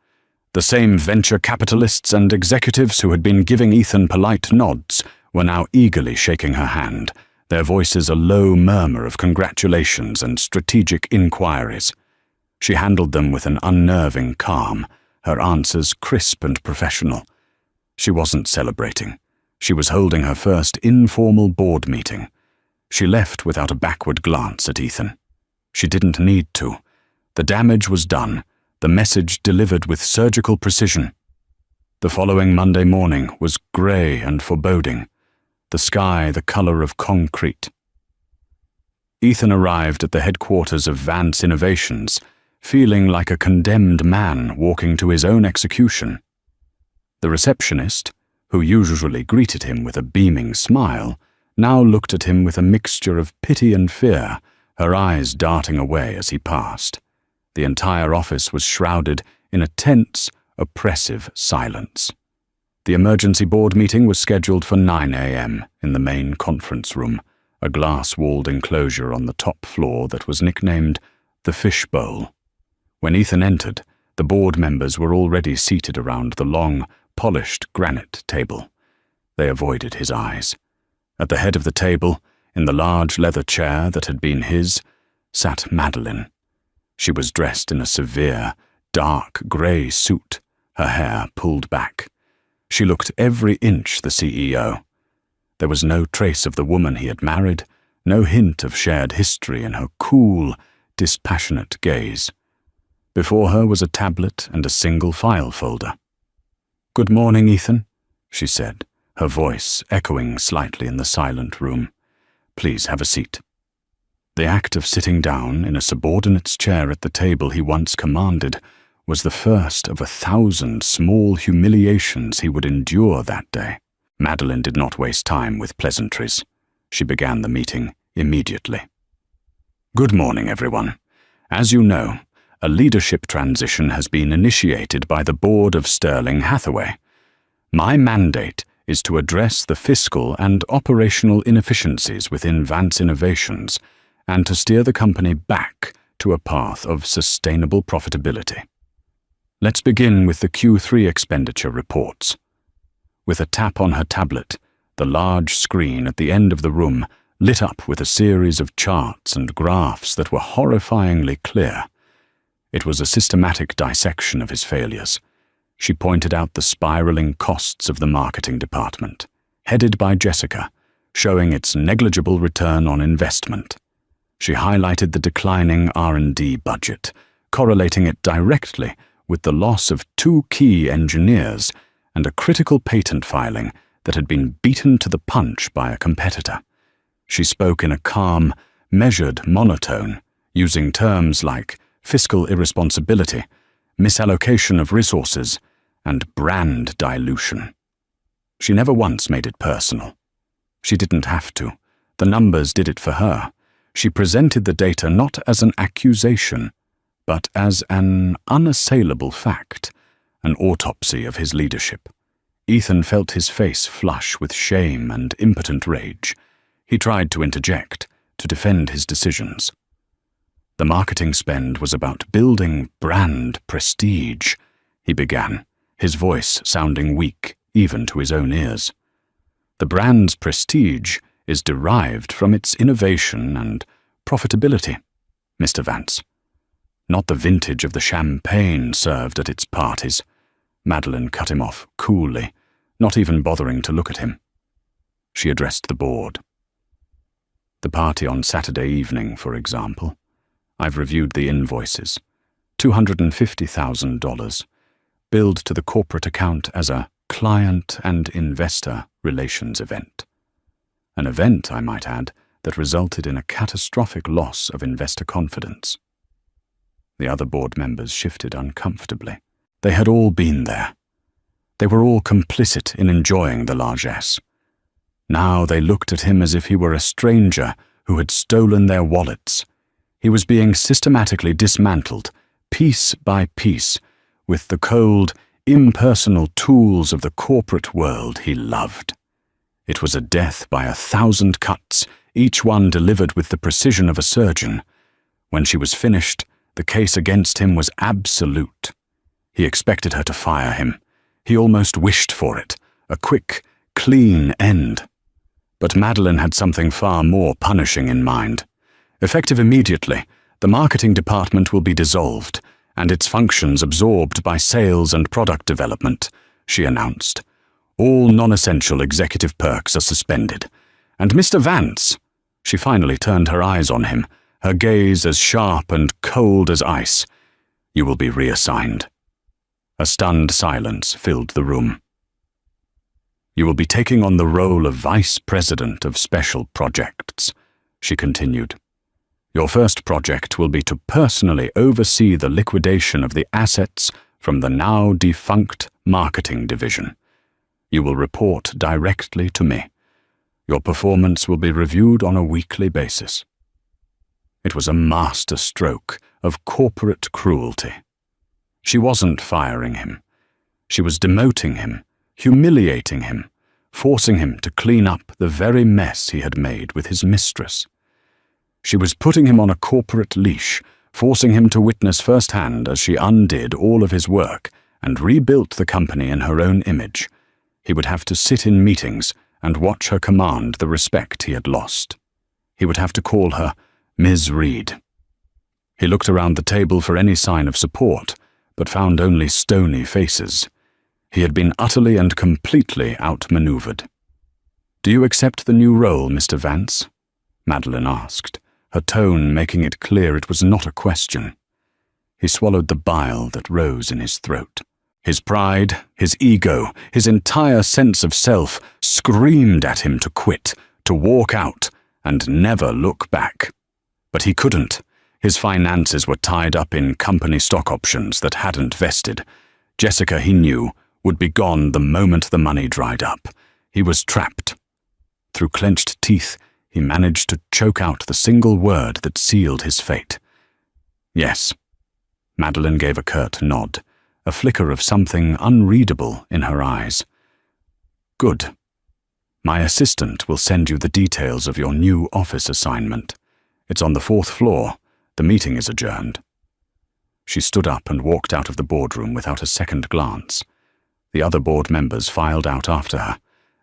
The same venture capitalists and executives who had been giving Ethan polite nods were now eagerly shaking her hand, their voices a low murmur of congratulations and strategic inquiries. She handled them with an unnerving calm, her answers crisp and professional. She wasn't celebrating. She was holding her first informal board meeting. She left without a backward glance at Ethan. She didn't need to. The damage was done, the message delivered with surgical precision. The following Monday morning was grey and foreboding, the sky the colour of concrete. Ethan arrived at the headquarters of Vance Innovations, feeling like a condemned man walking to his own execution. The receptionist, who usually greeted him with a beaming smile, now looked at him with a mixture of pity and fear, her eyes darting away as he passed. The entire office was shrouded in a tense, oppressive silence. The emergency board meeting was scheduled for 9 a.m. in the main conference room, a glass-walled enclosure on the top floor that was nicknamed the Fishbowl. When Ethan entered, the board members were already seated around the long, polished granite table. They avoided his eyes. At the head of the table, in the large leather chair that had been his, sat Madeline. She was dressed in a severe, dark grey suit, her hair pulled back. She looked every inch the CEO. There was no trace of the woman he had married, no hint of shared history in her cool, dispassionate gaze. Before her was a tablet and a single file folder. "Good morning, Ethan," she said, her voice echoing slightly in the silent room. "Please have a seat." The act of sitting down in a subordinate's chair at the table he once commanded was the first of 1,000 small humiliations he would endure that day. Madeline did not waste time with pleasantries. She began the meeting immediately. "Good morning, everyone. As you know, a leadership transition has been initiated by the board of Sterling Hathaway. My mandate is to address the fiscal and operational inefficiencies within Vance Innovations and to steer the company back to a path of sustainable profitability. Let's begin with the Q3 expenditure reports." With a tap on her tablet, the large screen at the end of the room lit up with a series of charts and graphs that were horrifyingly clear. It was a systematic dissection of his failures. She pointed out the spiraling costs of the marketing department, headed by Jessica, showing its negligible return on investment. She highlighted the declining R&D budget, correlating it directly with the loss of 2 key engineers and a critical patent filing that had been beaten to the punch by a competitor. She spoke in a calm, measured monotone, using terms like fiscal irresponsibility, misallocation of resources, and brand dilution. She never once made it personal. She didn't have to. The numbers did it for her. She presented the data not as an accusation, but as an unassailable fact, an autopsy of his leadership. Ethan felt his face flush with shame and impotent rage. He tried to interject, to defend his decisions. The marketing spend was about building brand prestige, he began, his voice sounding weak even to his own ears. The brand's prestige is derived from its innovation and profitability, Mr. Vance. Not the vintage of the champagne served at its parties. Madeline cut him off coolly, not even bothering to look at him. She addressed the board. The party on Saturday evening, for example. I've reviewed the invoices. $250,000, billed to the corporate account as a client and investor relations event. An event, I might add, that resulted in a catastrophic loss of investor confidence. The other board members shifted uncomfortably. They had all been there. They were all complicit in enjoying the largesse. Now they looked at him as if he were a stranger who had stolen their wallets. He was being systematically dismantled, piece by piece, with the cold, impersonal tools of the corporate world he loved. It was a death by 1,000 cuts, each one delivered with the precision of a surgeon. When she was finished, the case against him was absolute. He expected her to fire him. He almost wished for it, a quick, clean end. But Madeline had something far more punishing in mind. Effective immediately, the marketing department will be dissolved, and its functions absorbed by sales and product development, she announced. All non-essential executive perks are suspended. And Mr. Vance, she finally turned her eyes on him, her gaze as sharp and cold as ice. You will be reassigned. A stunned silence filled the room. You will be taking on the role of Vice President of Special Projects, she continued. Your first project will be to personally oversee the liquidation of the assets from the now defunct marketing division. You will report directly to me. Your performance will be reviewed on a weekly basis. It was a master stroke of corporate cruelty. She wasn't firing him. She was demoting him, humiliating him, forcing him to clean up the very mess he had made with his mistress. She was putting him on a corporate leash, forcing him to witness firsthand as she undid all of his work and rebuilt the company in her own image. He would have to sit in meetings and watch her command the respect he had lost. He would have to call her Ms. Reed. He looked around the table for any sign of support, but found only stony faces. He had been utterly and completely outmaneuvered. Do you accept the new role, Mr. Vance? Madeline asked, her tone making it clear it was not a question. He swallowed the bile that rose in his throat. His pride, his ego, his entire sense of self screamed at him to quit, to walk out, and never look back. But he couldn't. His finances were tied up in company stock options that hadn't vested. Jessica, he knew, would be gone the moment the money dried up. He was trapped. Through clenched teeth, he managed to choke out the single word that sealed his fate. Yes. Madeline gave a curt nod, a flicker of something unreadable in her eyes. Good. My assistant will send you the details of your new office assignment. It's on the 4th floor. The meeting is adjourned. She stood up and walked out of the boardroom without a second glance. The other board members filed out after her,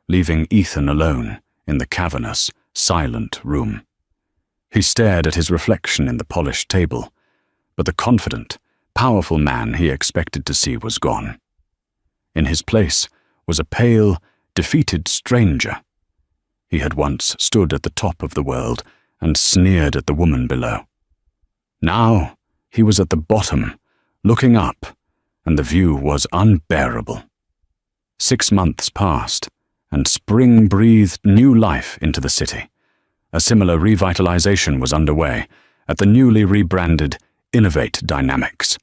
leaving Ethan alone in the cavernous, silent room. He stared at his reflection in the polished table, but the confident, powerful man he expected to see was gone. In his place was a pale, defeated stranger. He had once stood at the top of the world and sneered at the woman below. Now he was at the bottom, looking up, and the view was unbearable. 6 months passed, and spring breathed new life into the city. A similar revitalization was underway at the newly rebranded Innovate Dynamics.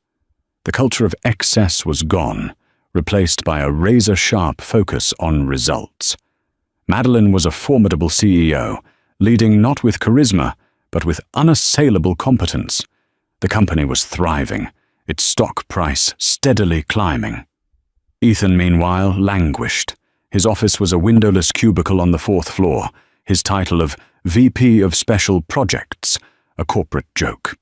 The culture of excess was gone, replaced by a razor-sharp focus on results. Madeline was a formidable CEO, leading not with charisma, but with unassailable competence. The company was thriving, its stock price steadily climbing. Ethan, meanwhile, languished. His office was a windowless cubicle on the 4th floor, his title of VP of Special Projects, a corporate joke.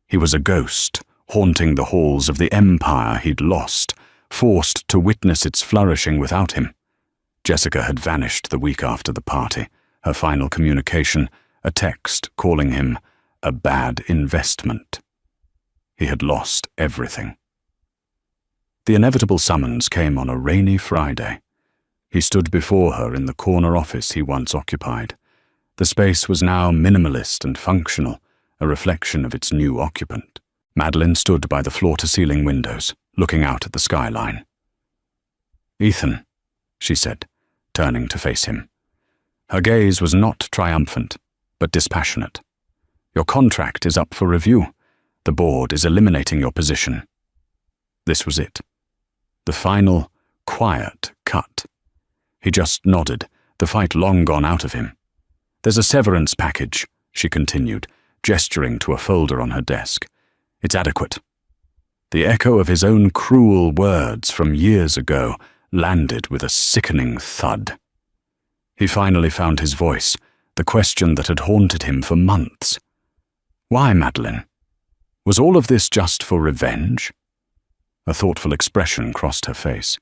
He was a ghost, haunting the halls of the empire he'd lost, forced to witness its flourishing without him. Jessica had vanished the week after the party, her final communication, a text calling him a bad investment. He had lost everything. The inevitable summons came on a rainy Friday. He stood before her in the corner office he once occupied. The space was now minimalist and functional, a reflection of its new occupant. Madeline stood by the floor-to-ceiling windows, looking out at the skyline. "Ethan," she said, turning to face him. Her gaze was not triumphant, but dispassionate. "Your contract is up for review. The board is eliminating your position." This was it. The final, quiet cut. He just nodded, the fight long gone out of him. "There's a severance package," she continued, gesturing to a folder on her desk. "It's adequate." The echo of his own cruel words from years ago landed with a sickening thud. He finally found his voice, the question that had haunted him for months. "Why, Madeline? Was all of this just for revenge?" A thoughtful expression crossed her face.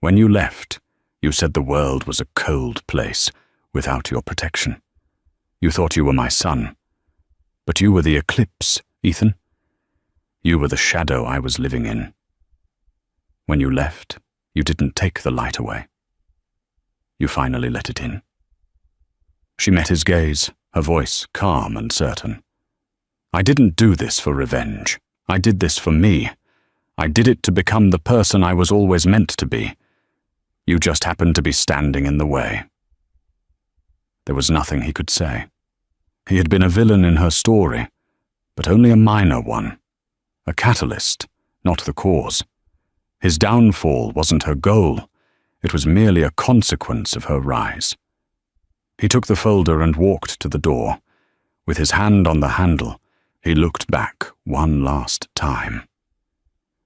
"When you left, you said the world was a cold place without your protection. You thought you were my son. But you were the eclipse, Ethan. You were the shadow I was living in. When you left, you didn't take the light away. You finally let it in." She met his gaze, her voice calm and certain. "I didn't do this for revenge. I did this for me. I did it to become the person I was always meant to be. You just happened to be standing in the way." There was nothing he could say. He had been a villain in her story, but only a minor one. A catalyst, not the cause. His downfall wasn't her goal. It was merely a consequence of her rise. He took the folder and walked to the door. With his hand on the handle, he looked back one last time.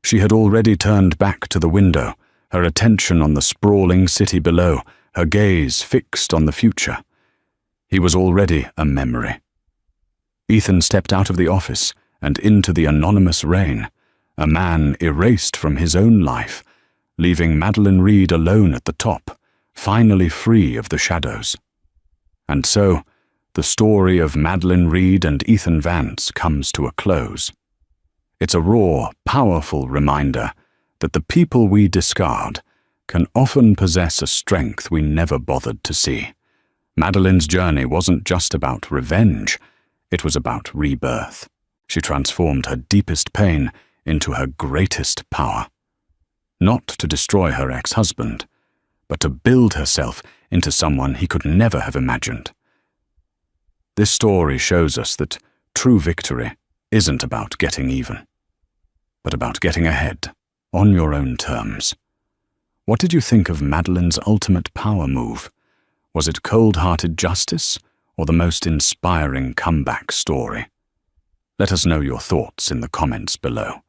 She had already turned back to the window, her attention on the sprawling city below, her gaze fixed on the future. He was already a memory. Ethan stepped out of the office and into the anonymous rain, a man erased from his own life, leaving Madeline Reed alone at the top, finally free of the shadows. And so, the story of Madeline Reed and Ethan Vance comes to a close. It's a raw, powerful reminder that the people we discard can often possess a strength we never bothered to see. Madeline's journey wasn't just about revenge, it was about rebirth. She transformed her deepest pain into her greatest power. Not to destroy her ex-husband, but to build herself into someone he could never have imagined. This story shows us that true victory isn't about getting even, but about getting ahead, on your own terms. What did you think of Madeline's ultimate power move? Was it cold-hearted justice, or the most inspiring comeback story? Let us know your thoughts in the comments below.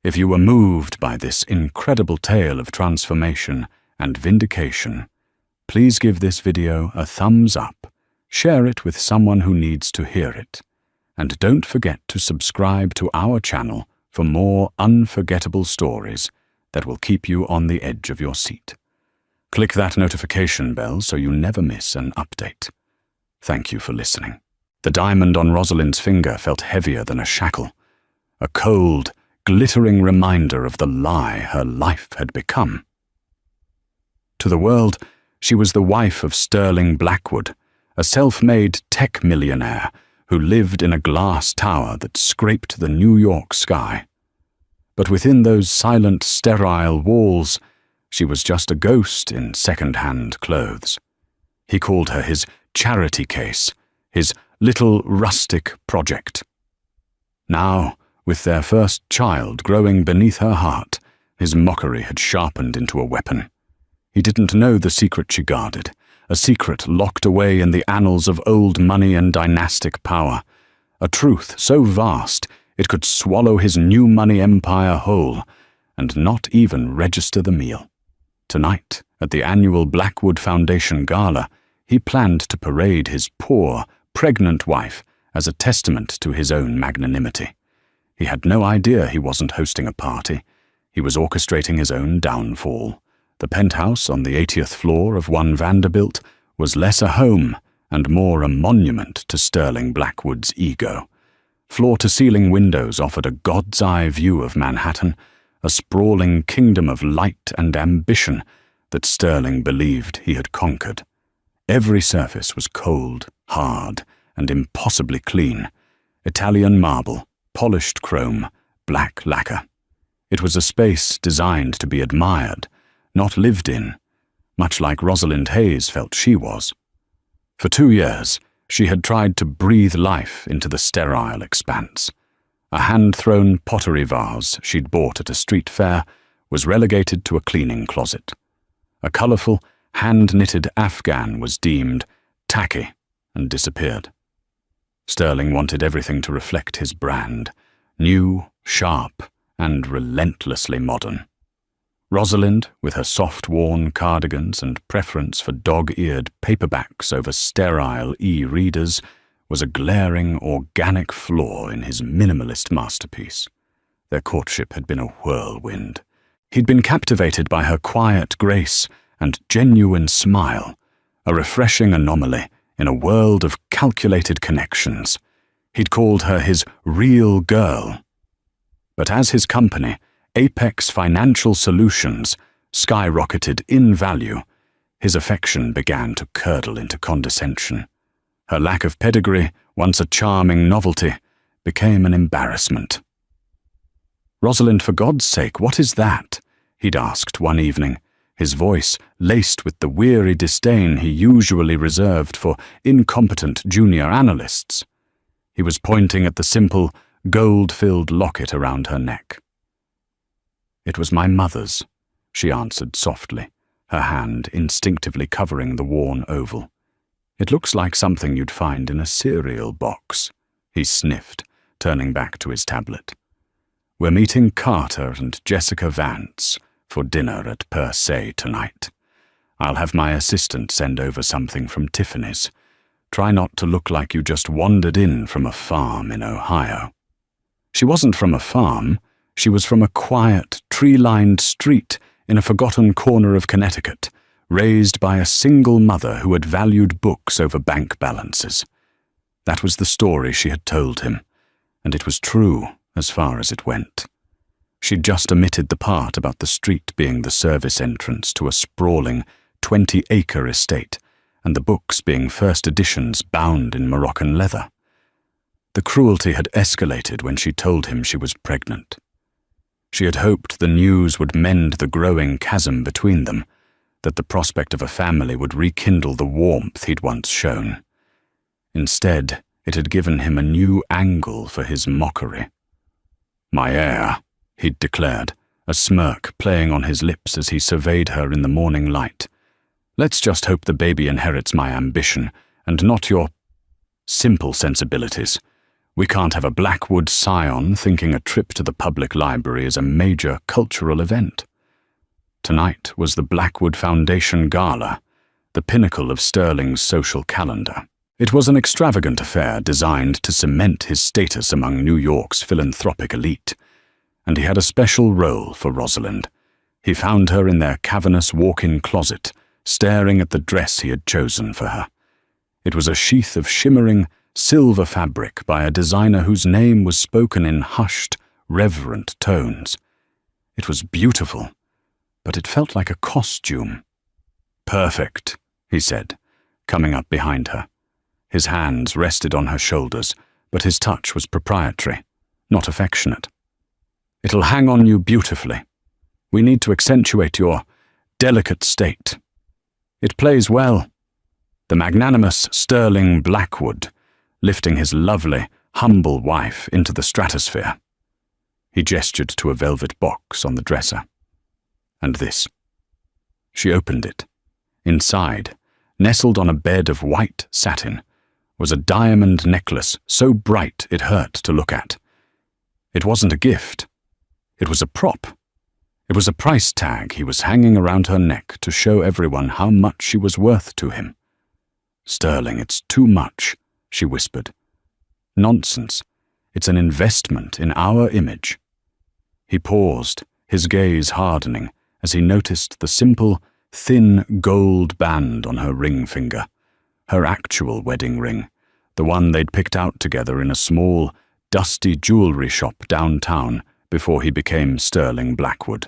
If you were moved by this incredible tale of transformation and vindication, please give this video a thumbs up, share it with someone who needs to hear it, and don't forget to subscribe to our channel for more unforgettable stories that will keep you on the edge of your seat. Click that notification bell so you never miss an update. Thank you for listening. The diamond on Rosalind's finger felt heavier than a shackle, a cold, glittering reminder of the lie her life had become. To the world, she was the wife of Sterling Blackwood, a self-made tech millionaire who lived in a glass tower that scraped the New York sky. But within those silent, sterile walls, she was just a ghost in second-hand clothes. He called her his charity case, his little rustic project. Now, with their first child growing beneath her heart, his mockery had sharpened into a weapon. He didn't know the secret she guarded, a secret locked away in the annals of old money and dynastic power, a truth so vast it could swallow his new money empire whole, and not even register the meal. Tonight, at the annual Blackwood Foundation Gala, he planned to parade his poor, pregnant wife as a testament to his own magnanimity. He had no idea he wasn't hosting a party. He was orchestrating his own downfall. The penthouse on the 80th floor of One Vanderbilt was less a home and more a monument to Sterling Blackwood's ego. Floor-to-ceiling windows offered a god's-eye view of Manhattan, a sprawling kingdom of light and ambition that Sterling believed he had conquered. Every surface was cold, hard, and impossibly clean. Italian marble, polished chrome, black lacquer. It was a space designed to be admired, not lived in, much like Rosalind Hayes felt she was. For 2 years, she had tried to breathe life into the sterile expanse. A hand-thrown pottery vase she'd bought at a street fair was relegated to a cleaning closet. A colourful, hand-knitted Afghan was deemed tacky and disappeared. Sterling wanted everything to reflect his brand, new, sharp, and relentlessly modern. Rosalind, with her soft-worn cardigans and preference for dog-eared paperbacks over sterile e-readers, was a glaring, organic flaw in his minimalist masterpiece. Their courtship had been a whirlwind. He'd been captivated by her quiet grace and genuine smile, a refreshing anomaly in a world of calculated connections. He'd called her his real girl. But as his company, Apex Financial Solutions, skyrocketed in value, his affection began to curdle into condescension. Her lack of pedigree, once a charming novelty, became an embarrassment. "Rosalind, for God's sake, what is that?" he'd asked one evening, his voice laced with the weary disdain he usually reserved for incompetent junior analysts. He was pointing at the simple, gold-filled locket around her neck. "It was my mother's," she answered softly, her hand instinctively covering the worn oval. "It looks like something you'd find in a cereal box," he sniffed, turning back to his tablet. "We're meeting Carter and Jessica Vance for dinner at Per Se tonight. I'll have my assistant send over something from Tiffany's. Try not to look like you just wandered in from a farm in Ohio." She wasn't from a farm. She was from a quiet, tree-lined street in a forgotten corner of Connecticut, raised by a single mother who had valued books over bank balances. That was the story she had told him, and it was true as far as it went. She'd just omitted the part about the street being the service entrance to a sprawling 20-acre estate, and the books being first editions bound in Moroccan leather. The cruelty had escalated when she told him she was pregnant. She had hoped the news would mend the growing chasm between them, that the prospect of a family would rekindle the warmth he'd once shown. Instead, it had given him a new angle for his mockery. "My heir," he'd declared, a smirk playing on his lips as he surveyed her in the morning light. "Let's just hope the baby inherits my ambition, and not your simple sensibilities. We can't have a Blackwood scion thinking a trip to the public library is a major cultural event." Tonight was the Blackwood Foundation Gala, the pinnacle of Sterling's social calendar. It was an extravagant affair designed to cement his status among New York's philanthropic elite, and he had a special role for Rosalind. He found her in their cavernous walk-in closet, staring at the dress he had chosen for her. It was a sheath of shimmering, silver fabric by a designer whose name was spoken in hushed, reverent tones. It was beautiful, but it felt like a costume. "Perfect," he said, coming up behind her. His hands rested on her shoulders, but his touch was proprietary, not affectionate. "It'll hang on you beautifully. We need to accentuate your delicate state. It plays well." The magnanimous Sterling Blackwood, lifting his lovely, humble wife into the stratosphere. He gestured to a velvet box on the dresser. "And this." She opened it. Inside, nestled on a bed of white satin, was a diamond necklace so bright it hurt to look at. It wasn't a gift. It was a prop. It was a price tag he was hanging around her neck to show everyone how much she was worth to him. "Sterling, it's too much," she whispered. "Nonsense. It's an investment in our image." He paused, his gaze hardening, as he noticed the simple, thin gold band on her ring finger, her actual wedding ring, the one they'd picked out together in a small, dusty jewelry shop downtown before he became Sterling Blackwood.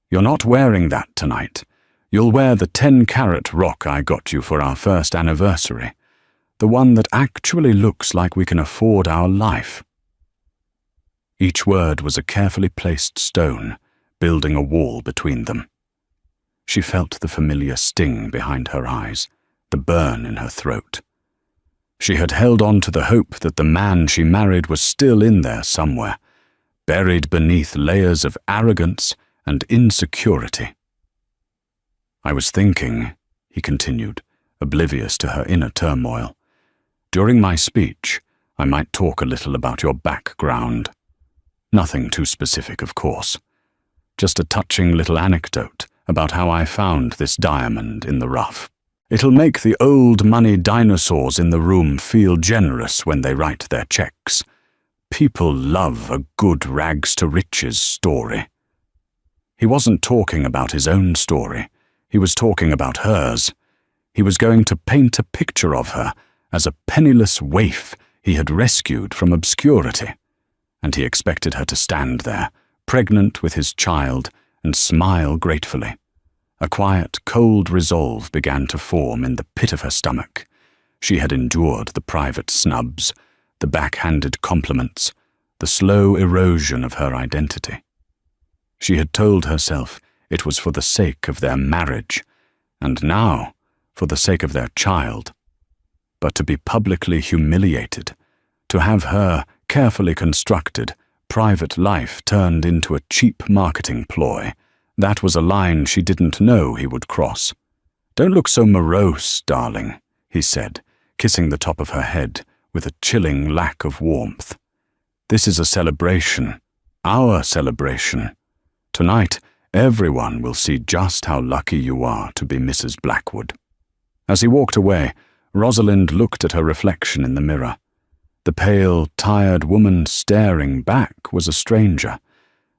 "You're not wearing that tonight. You'll wear the 10-carat rock I got you for our first anniversary, the one that actually looks like we can afford our life." Each word was a carefully placed stone, building a wall between them. She felt the familiar sting behind her eyes, the burn in her throat. She had held on to the hope that the man she married was still in there somewhere, buried beneath layers of arrogance and insecurity. "I was thinking," he continued, oblivious to her inner turmoil, "during my speech, I might talk a little about your background. Nothing too specific, of course. Just a touching little anecdote about how I found this diamond in the rough. It'll make the old money dinosaurs in the room feel generous when they write their checks. People love a good rags-to-riches story." He wasn't talking about his own story. He was talking about hers. He was going to paint a picture of her as a penniless waif he had rescued from obscurity, and he expected her to stand there, pregnant with his child, and smile gratefully. A quiet, cold resolve began to form in the pit of her stomach. She had endured the private snubs, the backhanded compliments, the slow erosion of her identity. She had told herself it was for the sake of their marriage, and now for the sake of their child. But to be publicly humiliated, to have her carefully constructed, private life turned into a cheap marketing ploy, that was a line she didn't know he would cross. "Don't look so morose, darling," he said, kissing the top of her head with a chilling lack of warmth. "This is a celebration, our celebration. Tonight, everyone will see just how lucky you are to be Mrs. Blackwood." As he walked away, Rosalind looked at her reflection in the mirror. The pale, tired woman staring back was a stranger,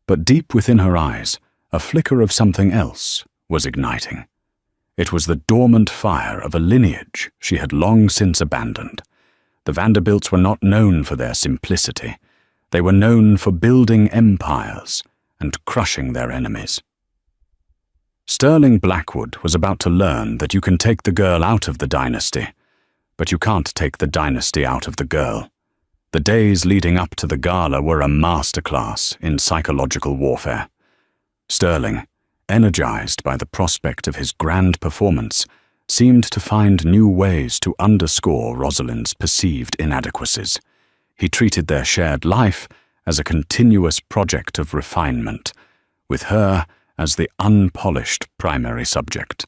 but deep within her eyes, a flicker of something else was igniting. It was the dormant fire of a lineage she had long since abandoned. The Vanderbilts were not known for their simplicity. They were known for building empires and crushing their enemies. Sterling Blackwood was about to learn that you can take the girl out of the dynasty, but you can't take the dynasty out of the girl. The days leading up to the gala were a masterclass in psychological warfare. Sterling, energized by the prospect of his grand performance, seemed to find new ways to underscore Rosalind's perceived inadequacies. He treated their shared life as a continuous project of refinement, with her as the unpolished primary subject.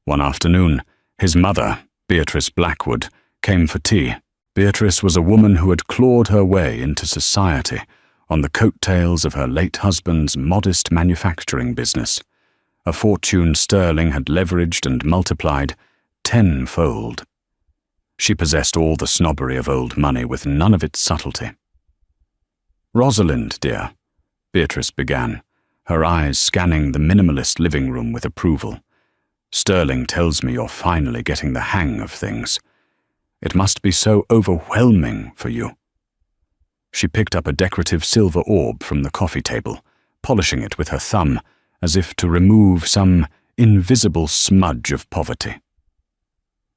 One afternoon, his mother, Beatrice Blackwood, came for tea. Beatrice was a woman who had clawed her way into society on the coattails of her late husband's modest manufacturing business, a fortune Sterling had leveraged and multiplied tenfold. She possessed all the snobbery of old money with none of its subtlety. "Rosalind, dear," Beatrice began, her eyes scanning the minimalist living room with approval. "Sterling tells me you're finally getting the hang of things. It must be so overwhelming for you." She picked up a decorative silver orb from the coffee table, polishing it with her thumb as if to remove some invisible smudge of poverty.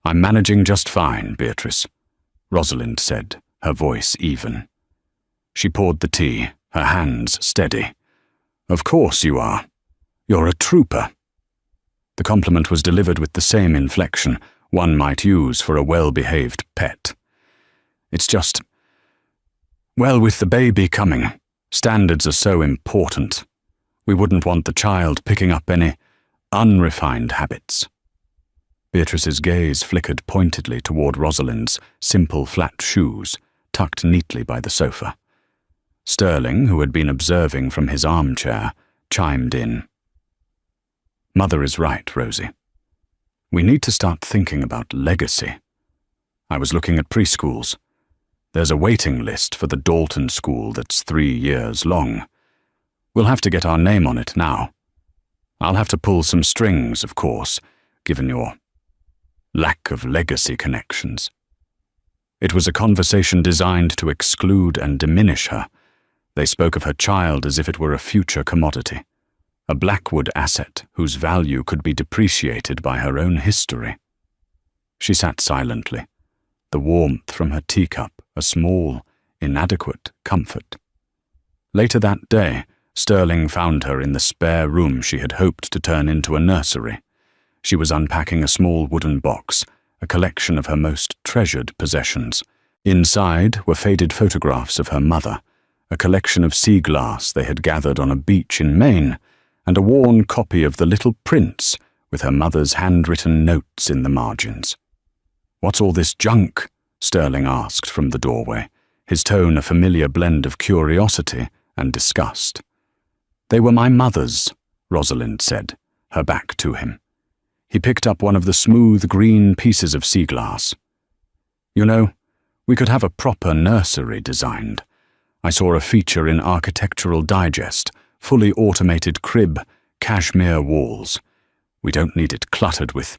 "I'm managing just fine, Beatrice," Rosalind said, her voice even. She poured the tea, her hands steady. "Of course you are. You're a trooper." The compliment was delivered with the same inflection one might use for a well-behaved pet. "It's just... well, with the baby coming, standards are so important. We wouldn't want the child picking up any unrefined habits." Beatrice's gaze flickered pointedly toward Rosalind's simple flat shoes, tucked neatly by the sofa. Sterling, who had been observing from his armchair, chimed in. "Mother is right, Rosie. We need to start thinking about legacy. I was looking at preschools. There's a waiting list for the Dalton school that's 3 years long. We'll have to get our name on it now. I'll have to pull some strings, of course, given your lack of legacy connections. It was a conversation designed to exclude and diminish her. They spoke of her child as if it were a future commodity, a Blackwood asset whose value could be depreciated by her own history. She sat silently, the warmth from her teacup a small, inadequate comfort. Later that day, Sterling found her in the spare room she had hoped to turn into a nursery. She was unpacking a small wooden box, a collection of her most treasured possessions. Inside were faded photographs of her mother, a collection of sea glass they had gathered on a beach in Maine, and a worn copy of The Little Prince with her mother's handwritten notes in the margins. "What's all this junk?" Sterling asked from the doorway, his tone a familiar blend of curiosity and disgust. "They were my mother's," Rosalind said, her back to him. He picked up one of the smooth green pieces of sea glass. "You know, we could have a proper nursery designed. I saw a feature in Architectural Digest, fully automated crib, cashmere walls. We don't need it cluttered with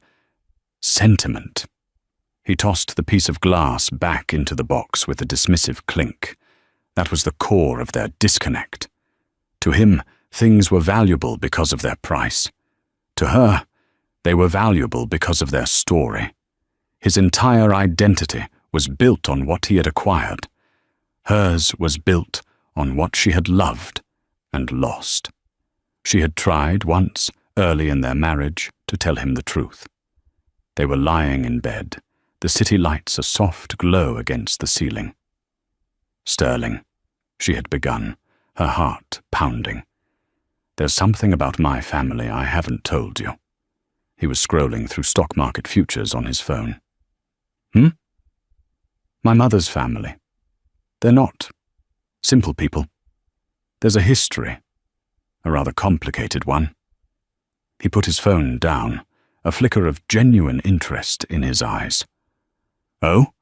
sentiment." He tossed the piece of glass back into the box with a dismissive clink. That was the core of their disconnect. To him, things were valuable because of their price. To her, they were valuable because of their story. His entire identity was built on what he had acquired. Hers was built on what she had loved and lost. She had tried once, early in their marriage, to tell him the truth. They were lying in bed, the city lights a soft glow against the ceiling. "Sterling," she had begun, her heart pounding. "There's something about my family I haven't told you." He was scrolling through stock market futures on his phone. "My mother's family. They're not simple people. There's a history, a rather complicated one." He put his phone down, a flicker of genuine interest in his eyes. "Oh?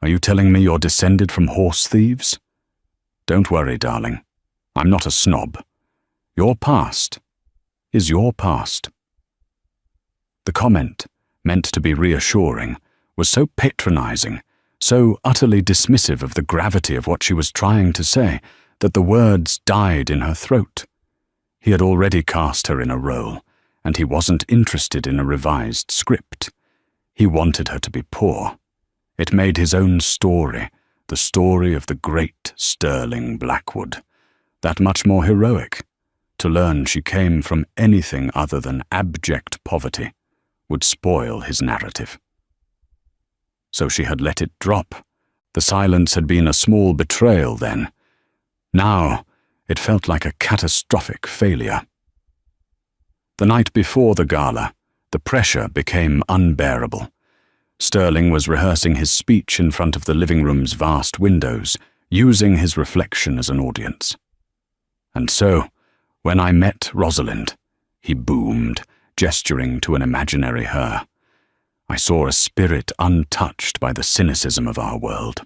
Are you telling me you're descended from horse thieves? Don't worry, darling. I'm not a snob. Your past is your past." The comment, meant to be reassuring, was so patronizing, so utterly dismissive of the gravity of what she was trying to say, that the words died in her throat. He had already cast her in a role, and he wasn't interested in a revised script. He wanted her to be poor. It made his own story, the story of the great Sterling Blackwood, that much more heroic. To learn she came from anything other than abject poverty would spoil his narrative. So she had let it drop. The silence had been a small betrayal then. Now it felt like a catastrophic failure. The night before the gala, the pressure became unbearable. Sterling was rehearsing his speech in front of the living room's vast windows, using his reflection as an audience. "And so, when I met Rosalind," he boomed, gesturing to an imaginary her, "I saw a spirit untouched by the cynicism of our world.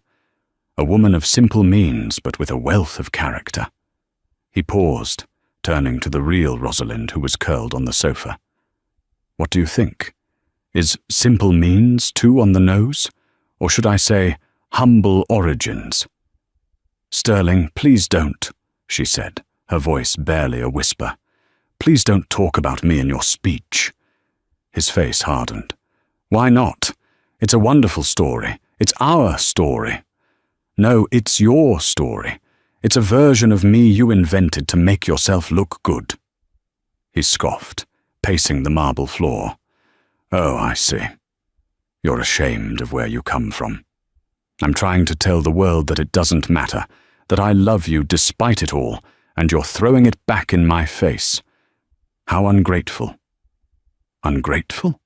A woman of simple means, but with a wealth of character." He paused, turning to the real Rosalind, who was curled on the sofa. "What do you think? Is simple means too on the nose? Or should I say, humble origins?" "Sterling, please don't," she said, her voice barely a whisper. "Please don't talk about me in your speech." His face hardened. "Why not? It's a wonderful story. It's our story." "No, it's your story. It's a version of me you invented to make yourself look good." He scoffed, pacing the marble floor. "Oh, I see. You're ashamed of where you come from. I'm trying to tell the world that it doesn't matter, that I love you despite it all, and you're throwing it back in my face. How ungrateful." "Ungrateful?"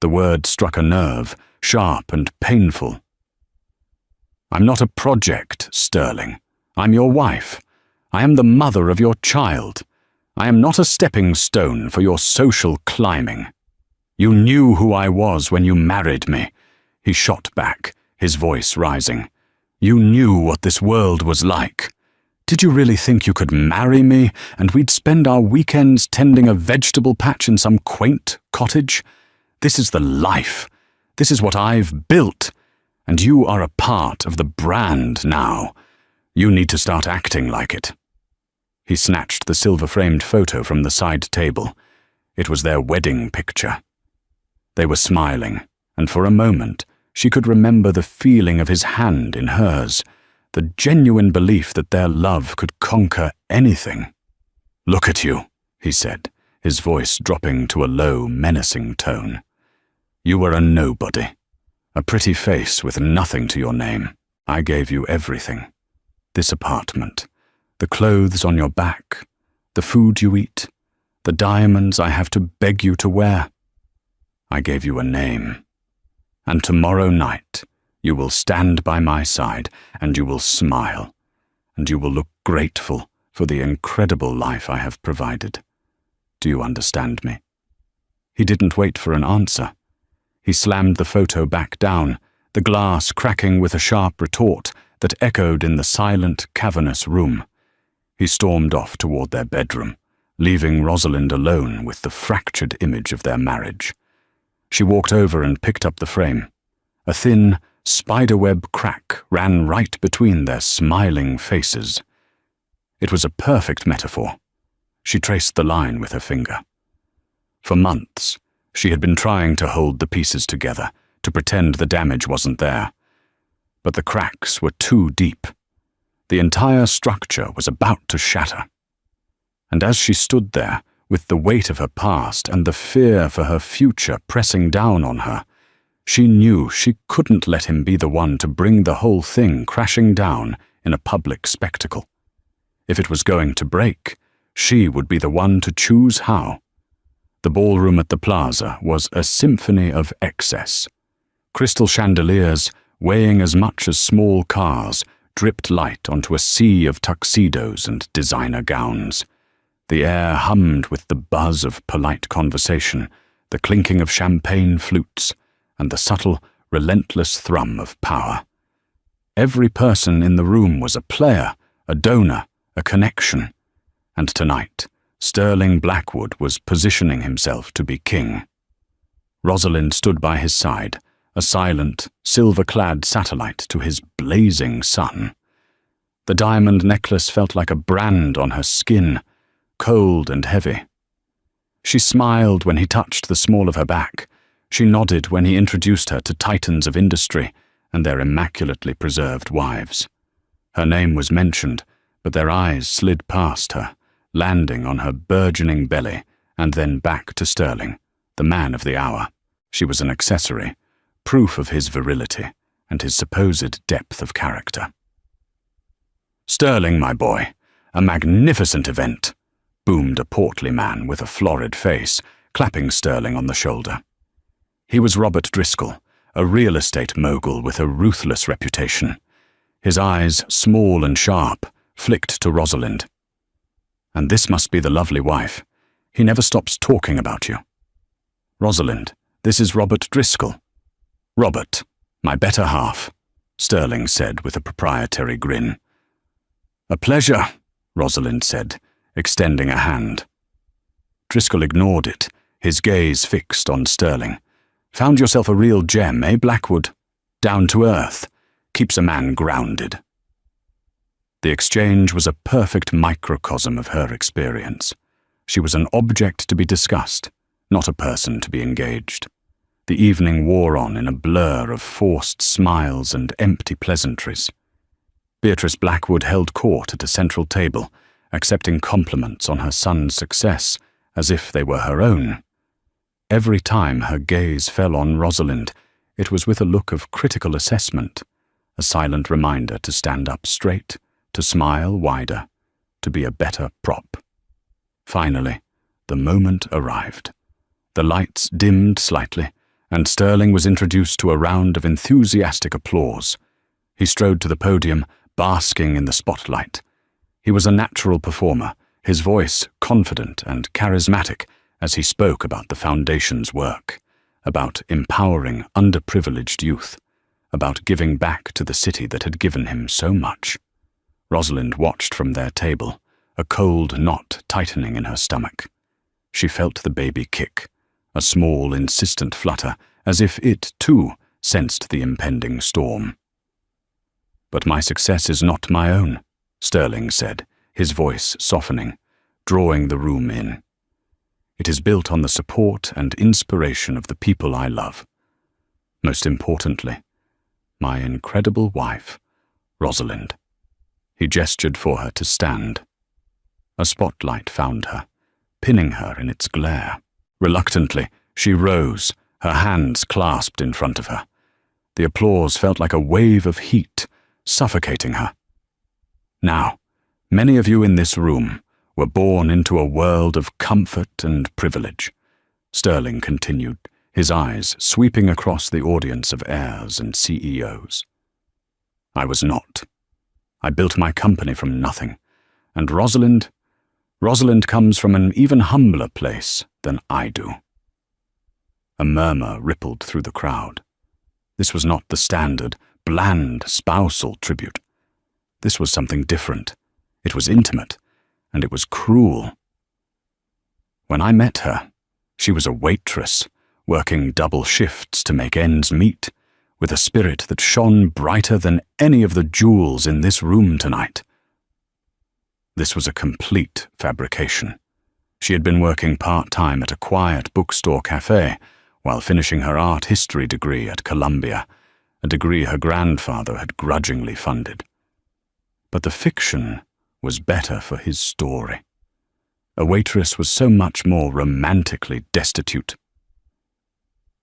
The word struck a nerve, sharp and painful. "I'm not a project, Sterling. I'm your wife. I am the mother of your child. I am not a stepping stone for your social climbing. You knew who I was when you married me." He shot back, his voice rising. "You knew what this world was like. Did you really think you could marry me and we'd spend our weekends tending a vegetable patch in some quaint cottage? This is the life. This is what I've built. And you are a part of the brand now. You need to start acting like it. He snatched the silver-framed photo from the side table. It was their wedding picture. They were smiling, and for a moment she could remember the feeling of his hand in hers, the genuine belief that their love could conquer anything. "Look at you," he said, his voice dropping to a low, menacing tone. "You were a nobody, a pretty face with nothing to your name. I gave you everything. This apartment, the clothes on your back, the food you eat, the diamonds I have to beg you to wear. I gave you a name. And tomorrow night, you will stand by my side, and you will smile, and you will look grateful for the incredible life I have provided. Do you understand me?" He didn't wait for an answer. He slammed the photo back down, the glass cracking with a sharp retort that echoed in the silent, cavernous room. He stormed off toward their bedroom, leaving Rosalind alone with the fractured image of their marriage. She walked over and picked up the frame. A thin, spiderweb crack ran right between their smiling faces. It was a perfect metaphor. She traced the line with her finger. For months, she had been trying to hold the pieces together, to pretend the damage wasn't there. But the cracks were too deep. The entire structure was about to shatter. And as she stood there, with the weight of her past and the fear for her future pressing down on her, she knew she couldn't let him be the one to bring the whole thing crashing down in a public spectacle. If it was going to break, she would be the one to choose how. The ballroom at the plaza was a symphony of excess. Crystal chandeliers, weighing as much as small cars, dripped light onto a sea of tuxedos and designer gowns. The air hummed with the buzz of polite conversation, the clinking of champagne flutes, and the subtle, relentless thrum of power. Every person in the room was a player, a donor, a connection. And tonight, Sterling Blackwood was positioning himself to be king. Rosalind stood by his side, a silent, silver-clad satellite to his blazing sun. The diamond necklace felt like a brand on her skin, cold and heavy. She smiled when he touched the small of her back. She nodded when he introduced her to titans of industry and their immaculately preserved wives. Her name was mentioned, but their eyes slid past her, landing on her burgeoning belly and then back to Sterling, the man of the hour. She was an accessory, proof of his virility and his supposed depth of character. "Sterling, my boy, a magnificent event," boomed a portly man with a florid face, clapping Sterling on the shoulder. He was Robert Driscoll, a real estate mogul with a ruthless reputation. His eyes, small and sharp, flicked to Rosalind. "And this must be the lovely wife. He never stops talking about you." "Rosalind, this is Robert Driscoll." "Robert, my better half," Sterling said with a proprietary grin. "A pleasure," Rosalind said, extending a hand. Driscoll ignored it, his gaze fixed on Sterling. "Found yourself a real gem, eh, Blackwood? Down to earth. Keeps a man grounded." The exchange was a perfect microcosm of her experience. She was an object to be discussed, not a person to be engaged. The evening wore on in a blur of forced smiles and empty pleasantries. Beatrice Blackwood held court at a central table, accepting compliments on her son's success as if they were her own. Every time her gaze fell on Rosalind, it was with a look of critical assessment, a silent reminder to stand up straight, to smile wider, to be a better prop. Finally, the moment arrived. The lights dimmed slightly, and Sterling was introduced to a round of enthusiastic applause. He strode to the podium, basking in the spotlight. He was a natural performer, his voice confident and charismatic as he spoke about the Foundation's work, about empowering underprivileged youth, about giving back to the city that had given him so much. Rosalind watched from their table, a cold knot tightening in her stomach. She felt the baby kick, a small, insistent flutter, as if it, too, sensed the impending storm. "But my success is not my own," Sterling said, his voice softening, drawing the room in. "It is built on the support and inspiration of the people I love. Most importantly, my incredible wife, Rosalind." He gestured for her to stand. A spotlight found her, pinning her in its glare. Reluctantly, she rose, her hands clasped in front of her. The applause felt like a wave of heat, suffocating her. "Now, many of you in this room were born into a world of comfort and privilege," Sterling continued, his eyes sweeping across the audience of heirs and CEOs. "I was not. I built my company from nothing, and Rosalind comes from an even humbler place than I do." A murmur rippled through the crowd. This was not the standard, bland spousal tribute. This was something different. It was intimate, and it was cruel. When I met her, she was a waitress, working double shifts to make ends meet, with a spirit that shone brighter than any of the jewels in this room tonight. This was a complete fabrication. She had been working part-time at a quiet bookstore cafe while finishing her art history degree at Columbia, a degree her grandfather had grudgingly funded. But the fiction was better for his story. A waitress was so much more romantically destitute.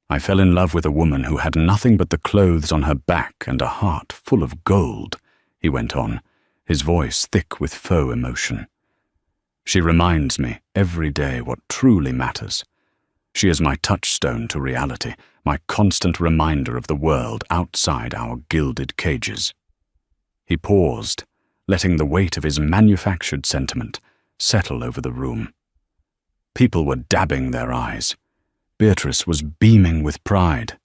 "I fell in love with a woman who had nothing but the clothes on her back and a heart full of gold," he went on, his voice thick with faux emotion. "She reminds me every day what truly matters. She is my touchstone to reality, my constant reminder of the world outside our gilded cages." He paused, letting the weight of his manufactured sentiment settle over the room. People were dabbing their eyes. Beatrice was beaming with pride.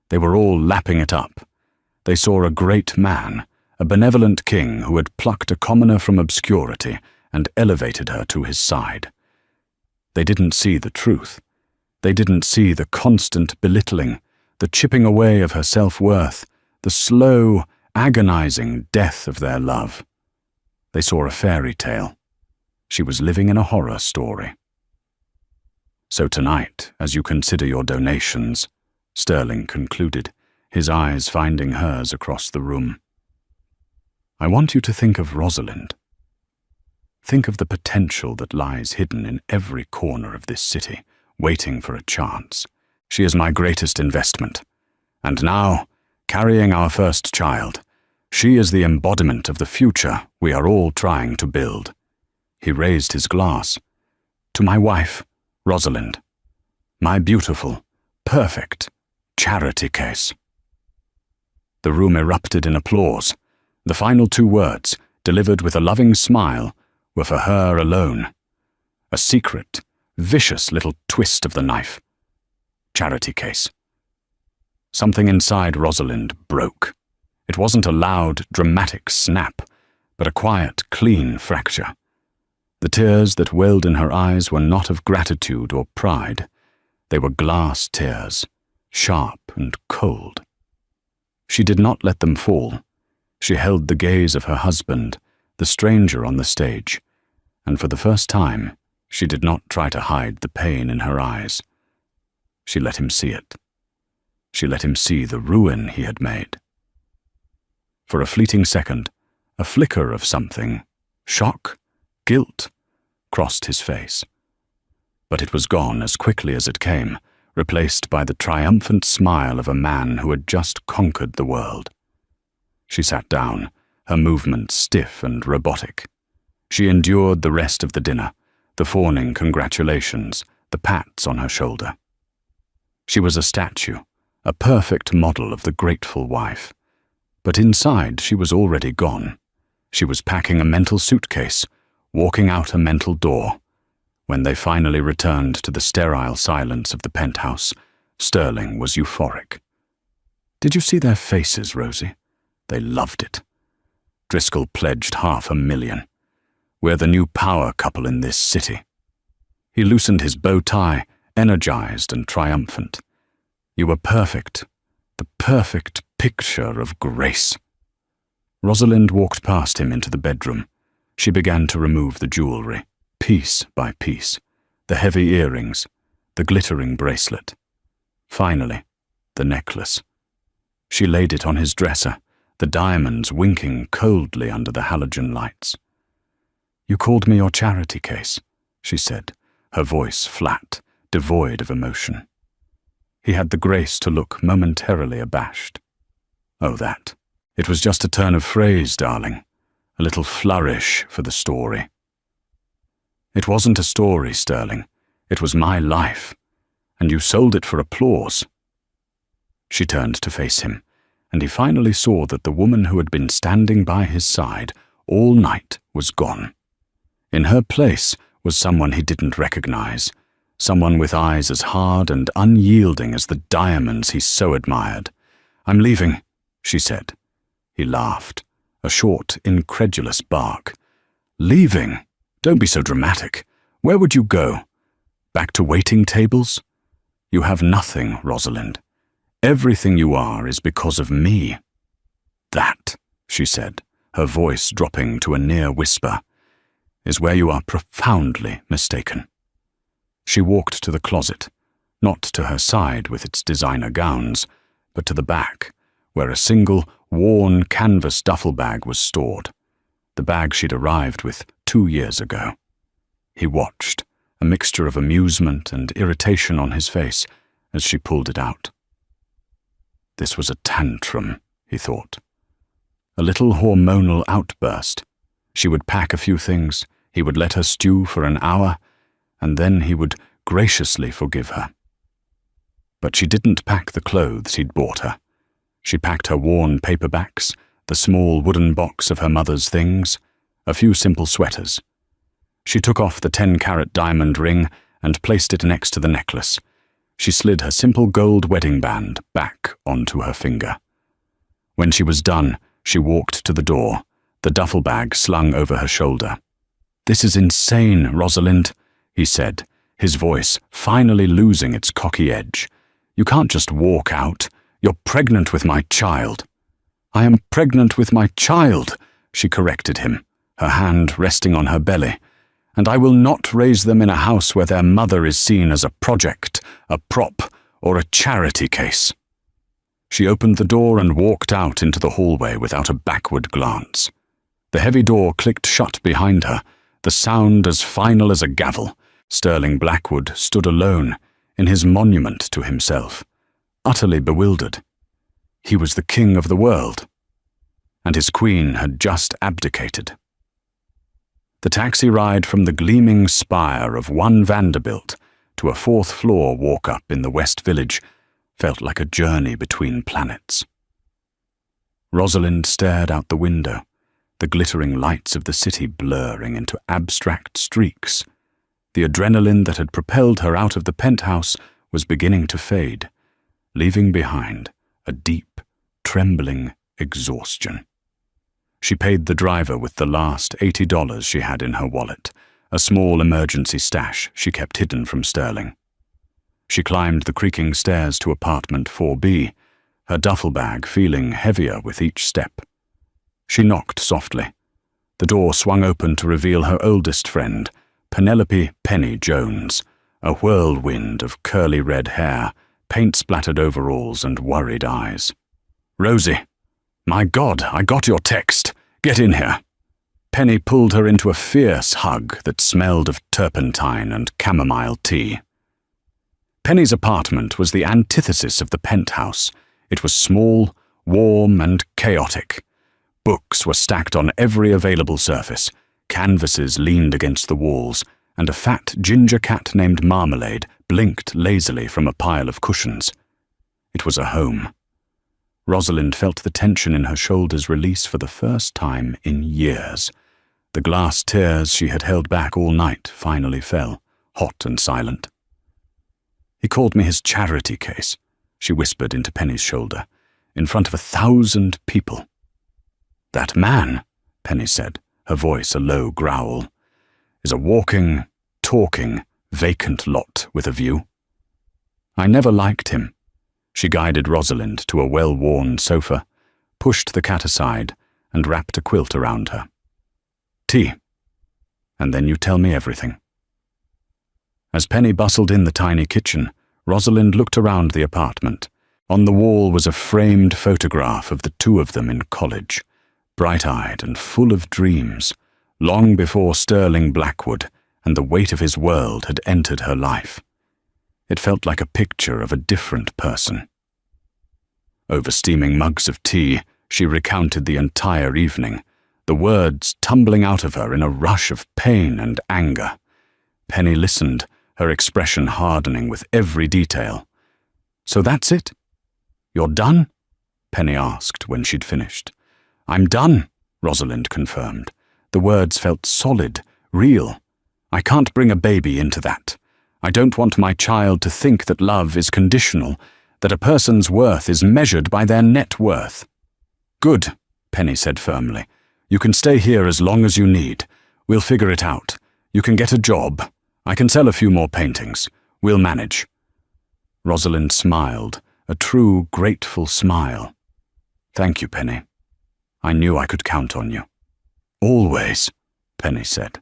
They were all lapping it up. They saw a great man, a benevolent king who had plucked a commoner from obscurity and elevated her to his side. They didn't see the truth. They didn't see the constant belittling, the chipping away of her self-worth, the slow, agonizing death of their love. They saw a fairy tale. She was living in a horror story. "So tonight, as you consider your donations," Sterling concluded, his eyes finding hers across the room, "I want you to think of Rosalind. Think of the potential that lies hidden in every corner of this city, waiting for a chance. She is my greatest investment. And now, carrying our first child, she is the embodiment of the future we are all trying to build." He raised his glass. "To my wife, Rosalind, my beautiful, perfect charity case." The room erupted in applause. The final two words, delivered with a loving smile, were for her alone. A secret, vicious little twist of the knife. Charity case. Something inside Rosalind broke. It wasn't a loud, dramatic snap, but a quiet, clean fracture. The tears that welled in her eyes were not of gratitude or pride. They were glass tears, sharp and cold. She did not let them fall. She held the gaze of her husband, the stranger on the stage, and for the first time, she did not try to hide the pain in her eyes. She let him see it. She let him see the ruin he had made. For a fleeting second, a flicker of something, shock, guilt, crossed his face. But it was gone as quickly as it came, replaced by the triumphant smile of a man who had just conquered the world. She sat down, her movements stiff and robotic. She endured the rest of the dinner, the fawning congratulations, the pats on her shoulder. She was a statue, a perfect model of the grateful wife. But inside she was already gone. She was packing a mental suitcase, walking out a mental door. When they finally returned to the sterile silence of the penthouse, Sterling was euphoric. "Did you see their faces, Rosie? They loved it. Driscoll pledged $500,000. We're the new power couple in this city. He loosened his bow tie, energized and triumphant. You were perfect, the perfect picture of grace. Rosalind walked past him into the bedroom. She began to remove the jewelry, piece by piece, the heavy earrings, the glittering bracelet. Finally, the necklace. She laid it on his dresser, the diamonds winking coldly under the halogen lights. You called me your charity case, she said, her voice flat, devoid of emotion. He had the grace to look momentarily abashed. Oh, that. It was just a turn of phrase, darling. A little flourish for the story. It wasn't a story, Sterling. It was my life. And you sold it for applause. She turned to face him, and he finally saw that the woman who had been standing by his side all night was gone. In her place was someone he didn't recognize, someone with eyes as hard and unyielding as the diamonds he so admired. I'm leaving, she said. He laughed, a short, incredulous bark. Leaving? Don't be so dramatic. Where would you go? Back to waiting tables? You have nothing, Rosalind. Everything you are is because of me. That, she said, her voice dropping to a near whisper, is where you are profoundly mistaken. She walked to the closet, not to her side with its designer gowns, but to the back, where a single, worn canvas duffel bag was stored, the bag she'd arrived with 2 years ago. He watched, a mixture of amusement and irritation on his face, as she pulled it out. This was a tantrum, he thought. A little hormonal outburst. She would pack a few things, he would let her stew for an hour, and then he would graciously forgive her. But she didn't pack the clothes he'd bought her. She packed her worn paperbacks, the small wooden box of her mother's things, a few simple sweaters. She took off the 10-carat diamond ring and placed it next to the necklace. She slid her simple gold wedding band back onto her finger. When she was done, she walked to the door, the duffel bag slung over her shoulder. This is insane, Rosalind, he said, his voice finally losing its cocky edge. You can't just walk out. You're pregnant with my child. I am pregnant with my child, she corrected him, her hand resting on her belly. And I will not raise them in a house where their mother is seen as a project, a prop, or a charity case. She opened the door and walked out into the hallway without a backward glance. The heavy door clicked shut behind her, the sound as final as a gavel. Sterling Blackwood stood alone, in his monument to himself, utterly bewildered. He was the king of the world, and his queen had just abdicated. The taxi ride from the gleaming spire of One Vanderbilt to a 4th-floor walk-up in the West Village felt like a journey between planets. Rosalind stared out the window, the glittering lights of the city blurring into abstract streaks. The adrenaline that had propelled her out of the penthouse was beginning to fade, leaving behind a deep, trembling exhaustion. She paid the driver with the last $80 she had in her wallet, a small emergency stash she kept hidden from Sterling. She climbed the creaking stairs to apartment 4B, her duffel bag feeling heavier with each step. She knocked softly. The door swung open to reveal her oldest friend, Penelope Penny Jones, a whirlwind of curly red hair, paint-splattered overalls and worried eyes. Rosie, my God, I got your text. Get in here. Penny pulled her into a fierce hug that smelled of turpentine and chamomile tea. Penny's apartment was the antithesis of the penthouse. It was small, warm, and chaotic. Books were stacked on every available surface, canvases leaned against the walls, and a fat ginger cat named Marmalade blinked lazily from a pile of cushions. It was a home. Rosalind felt the tension in her shoulders release for the first time in years. The glass tears she had held back all night finally fell, hot and silent. He called me his charity case, she whispered into Penny's shoulder, in front of 1,000 people. That man, Penny said, her voice a low growl, is a walking, talking, vacant lot with a view. I never liked him. She guided Rosalind to a well-worn sofa, pushed the cat aside, and wrapped a quilt around her. Tea. And then you tell me everything. As Penny bustled in the tiny kitchen, Rosalind looked around the apartment. On the wall was a framed photograph of the two of them in college, bright-eyed and full of dreams, long before Sterling Blackwood and the weight of his world had entered her life. It felt like a picture of a different person. Over steaming mugs of tea, she recounted the entire evening, the words tumbling out of her in a rush of pain and anger. Penny listened, her expression hardening with every detail. So that's it? You're done? Penny asked when she'd finished. I'm done, Rosalind confirmed. The words felt solid, real. I can't bring a baby into that. I don't want my child to think that love is conditional, that a person's worth is measured by their net worth. Good, Penny said firmly. You can stay here as long as you need. We'll figure it out. You can get a job. I can sell a few more paintings. We'll manage. Rosalind smiled, a true, grateful smile. Thank you, Penny. I knew I could count on you. Always, Penny said.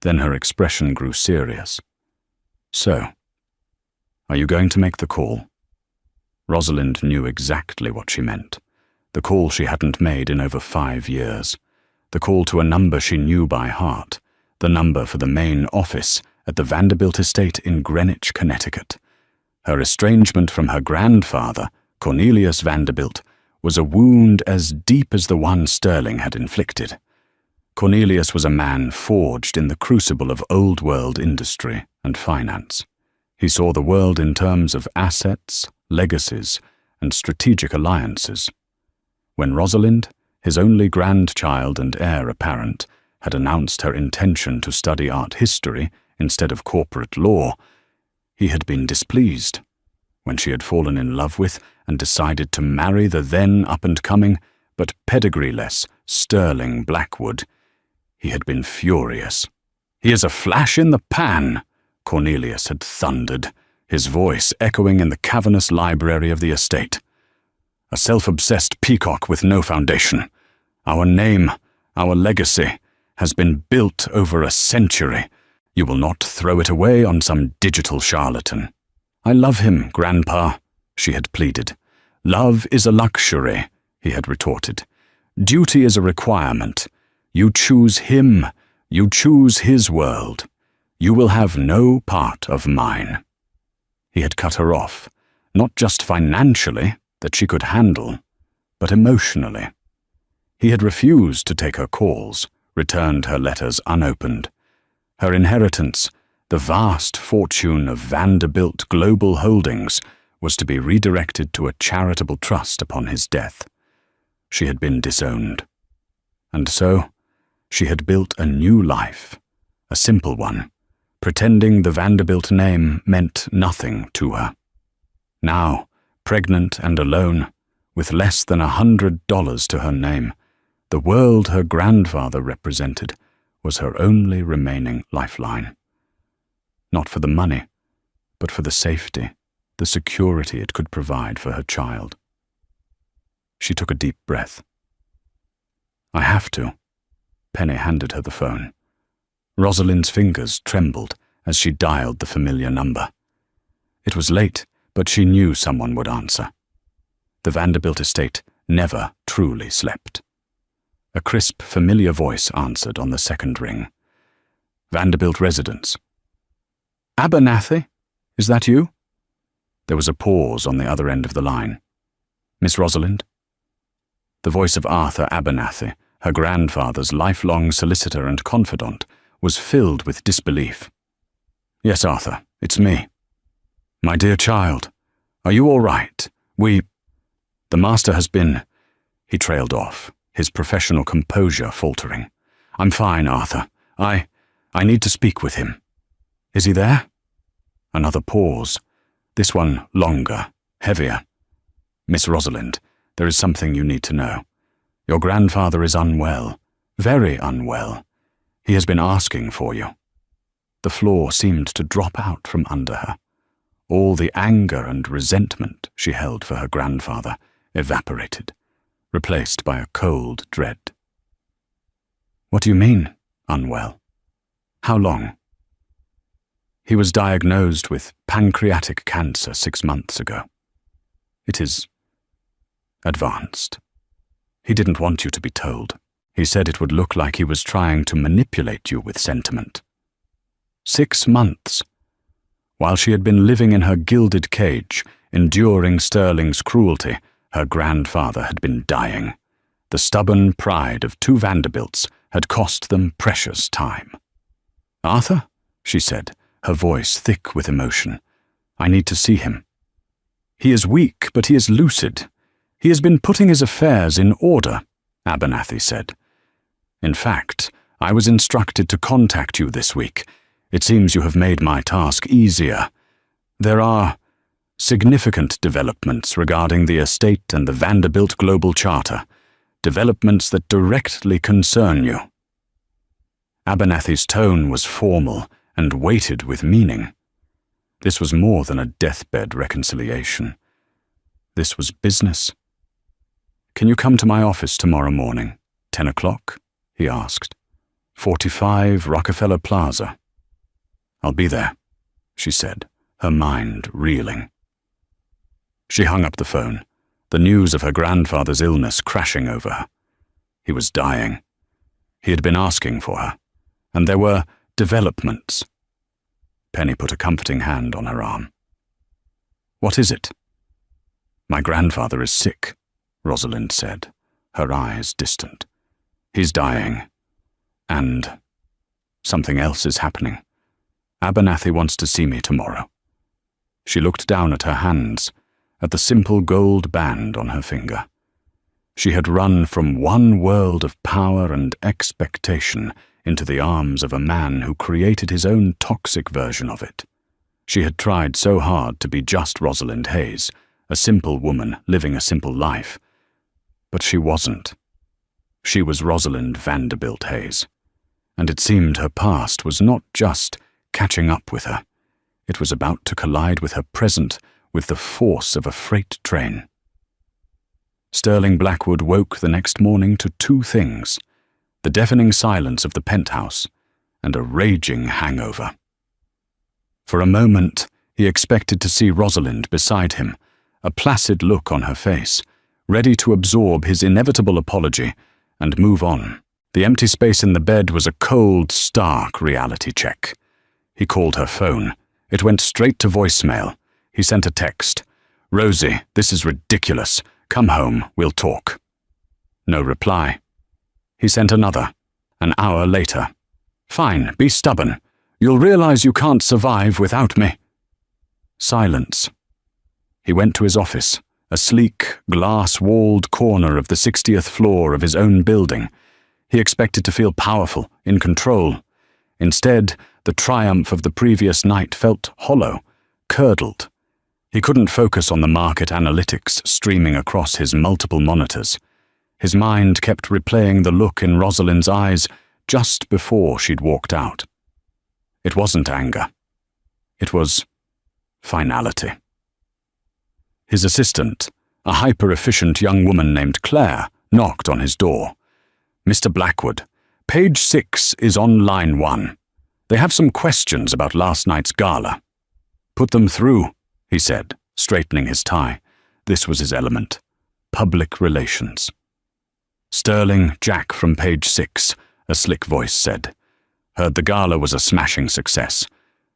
Then her expression grew serious. So, are you going to make the call? Rosalind knew exactly what she meant. The call she hadn't made in over 5 years. The call to a number she knew by heart. The number for the main office at the Vanderbilt estate in Greenwich, Connecticut. Her estrangement from her grandfather, Cornelius Vanderbilt, was a wound as deep as the one Sterling had inflicted. Cornelius was a man forged in the crucible of old-world industry and finance. He saw the world in terms of assets, legacies, and strategic alliances. When Rosalind, his only grandchild and heir apparent, had announced her intention to study art history instead of corporate law, he had been displeased. When she had fallen in love with and decided to marry the then up-and-coming, but pedigree-less, Sterling Blackwood, he had been furious. He is a flash in the pan, Cornelius had thundered, his voice echoing in the cavernous library of the estate. A self-obsessed peacock with no foundation. Our name, our legacy, has been built over a century. You will not throw it away on some digital charlatan. I love him, Grandpa, she had pleaded. Love is a luxury, he had retorted. Duty is a requirement. You choose him. You choose his world. You will have no part of mine. He had cut her off, not just financially, that she could handle, but emotionally. He had refused to take her calls, returned her letters unopened. Her inheritance, the vast fortune of Vanderbilt Global Holdings, was to be redirected to a charitable trust upon his death. She had been disowned. And so, she had built a new life, a simple one, pretending the Vanderbilt name meant nothing to her. Now, pregnant and alone, with less than $100 to her name, the world her grandfather represented was her only remaining lifeline. Not for the money, but for the safety, the security it could provide for her child. She took a deep breath. I have to. Penny handed her the phone. Rosalind's fingers trembled as she dialed the familiar number. It was late, but she knew someone would answer. The Vanderbilt estate never truly slept. A crisp, familiar voice answered on the second ring. Vanderbilt residence. Abernathy? Is that you? There was a pause on the other end of the line. Miss Rosalind? The voice of Arthur Abernathy, her grandfather's lifelong solicitor and confidant, was filled with disbelief. Yes, Arthur, it's me. My dear child, are you all right? The master has been... He trailed off, his professional composure faltering. I'm fine, Arthur. I need to speak with him. Is he there? Another pause. This one longer, heavier. Miss Rosalind, there is something you need to know. Your grandfather is unwell, Very unwell. He has been asking for you." The floor seemed to drop out from under her. All the anger and resentment she held for her grandfather evaporated, replaced by a cold dread. "What do you mean, unwell? How long?" "He was diagnosed with pancreatic cancer 6 months ago. It is advanced. He didn't want you to be told. He said it would look like he was trying to manipulate you with sentiment. 6 months. While she had been living in her gilded cage, enduring Sterling's cruelty, her grandfather had been dying. The stubborn pride of 2 Vanderbilts had cost them precious time. "Arthur," she said, her voice thick with emotion, "I need to see him." "He is weak, but he is lucid. He has been putting his affairs in order," Abernathy said. "In fact, I was instructed to contact you this week. It seems you have made my task easier. There are significant developments regarding the estate and the Vanderbilt Global Charter, developments that directly concern you." Abernathy's tone was formal and weighted with meaning. This was more than a deathbed reconciliation. This was business. "Can you come to my office tomorrow morning, 10 o'clock?" he asked. 45 Rockefeller Plaza. "I'll be there," she said, her mind reeling. She hung up the phone, the news of her grandfather's illness crashing over her. He was dying. He had been asking for her, and there were developments. Penny put a comforting hand on her arm. "What is it?" "My grandfather is sick," Rosalind said, her eyes distant. "He's dying. And something else is happening. Abernathy wants to see me tomorrow." She looked down at her hands, at the simple gold band on her finger. She had run from one world of power and expectation into the arms of a man who created his own toxic version of it. She had tried so hard to be just Rosalind Hayes, a simple woman living a simple life. But she wasn't. She was Rosalind Vanderbilt Hayes, and it seemed her past was not just catching up with her. It was about to collide with her present with the force of a freight train. Sterling Blackwood woke the next morning to 2 things: the deafening silence of the penthouse and a raging hangover. For a moment, he expected to see Rosalind beside him, a placid look on her face, ready to absorb his inevitable apology and move on. The empty space in the bed was a cold, stark reality check. He called her phone. It went straight to voicemail. He sent a text. "Rosie, this is ridiculous. Come home, we'll talk." No reply. He sent another. An hour later. "Fine, be stubborn. You'll realize you can't survive without me." Silence. He went to his office, a sleek, glass-walled corner of the 60th floor of his own building. He expected to feel powerful, in control. Instead, the triumph of the previous night felt hollow, curdled. He couldn't focus on the market analytics streaming across his multiple monitors. His mind kept replaying the look in Rosalind's eyes just before she'd walked out. It wasn't anger. It was finality. His assistant, a hyper-efficient young woman named Claire, knocked on his door. "Mr. Blackwood, page 6 is on line 1. They have some questions about last night's gala." "Put them through," he said, straightening his tie. This was his element. Public relations. "Sterling, Jack from page 6, a slick voice said. "Heard the gala was a smashing success,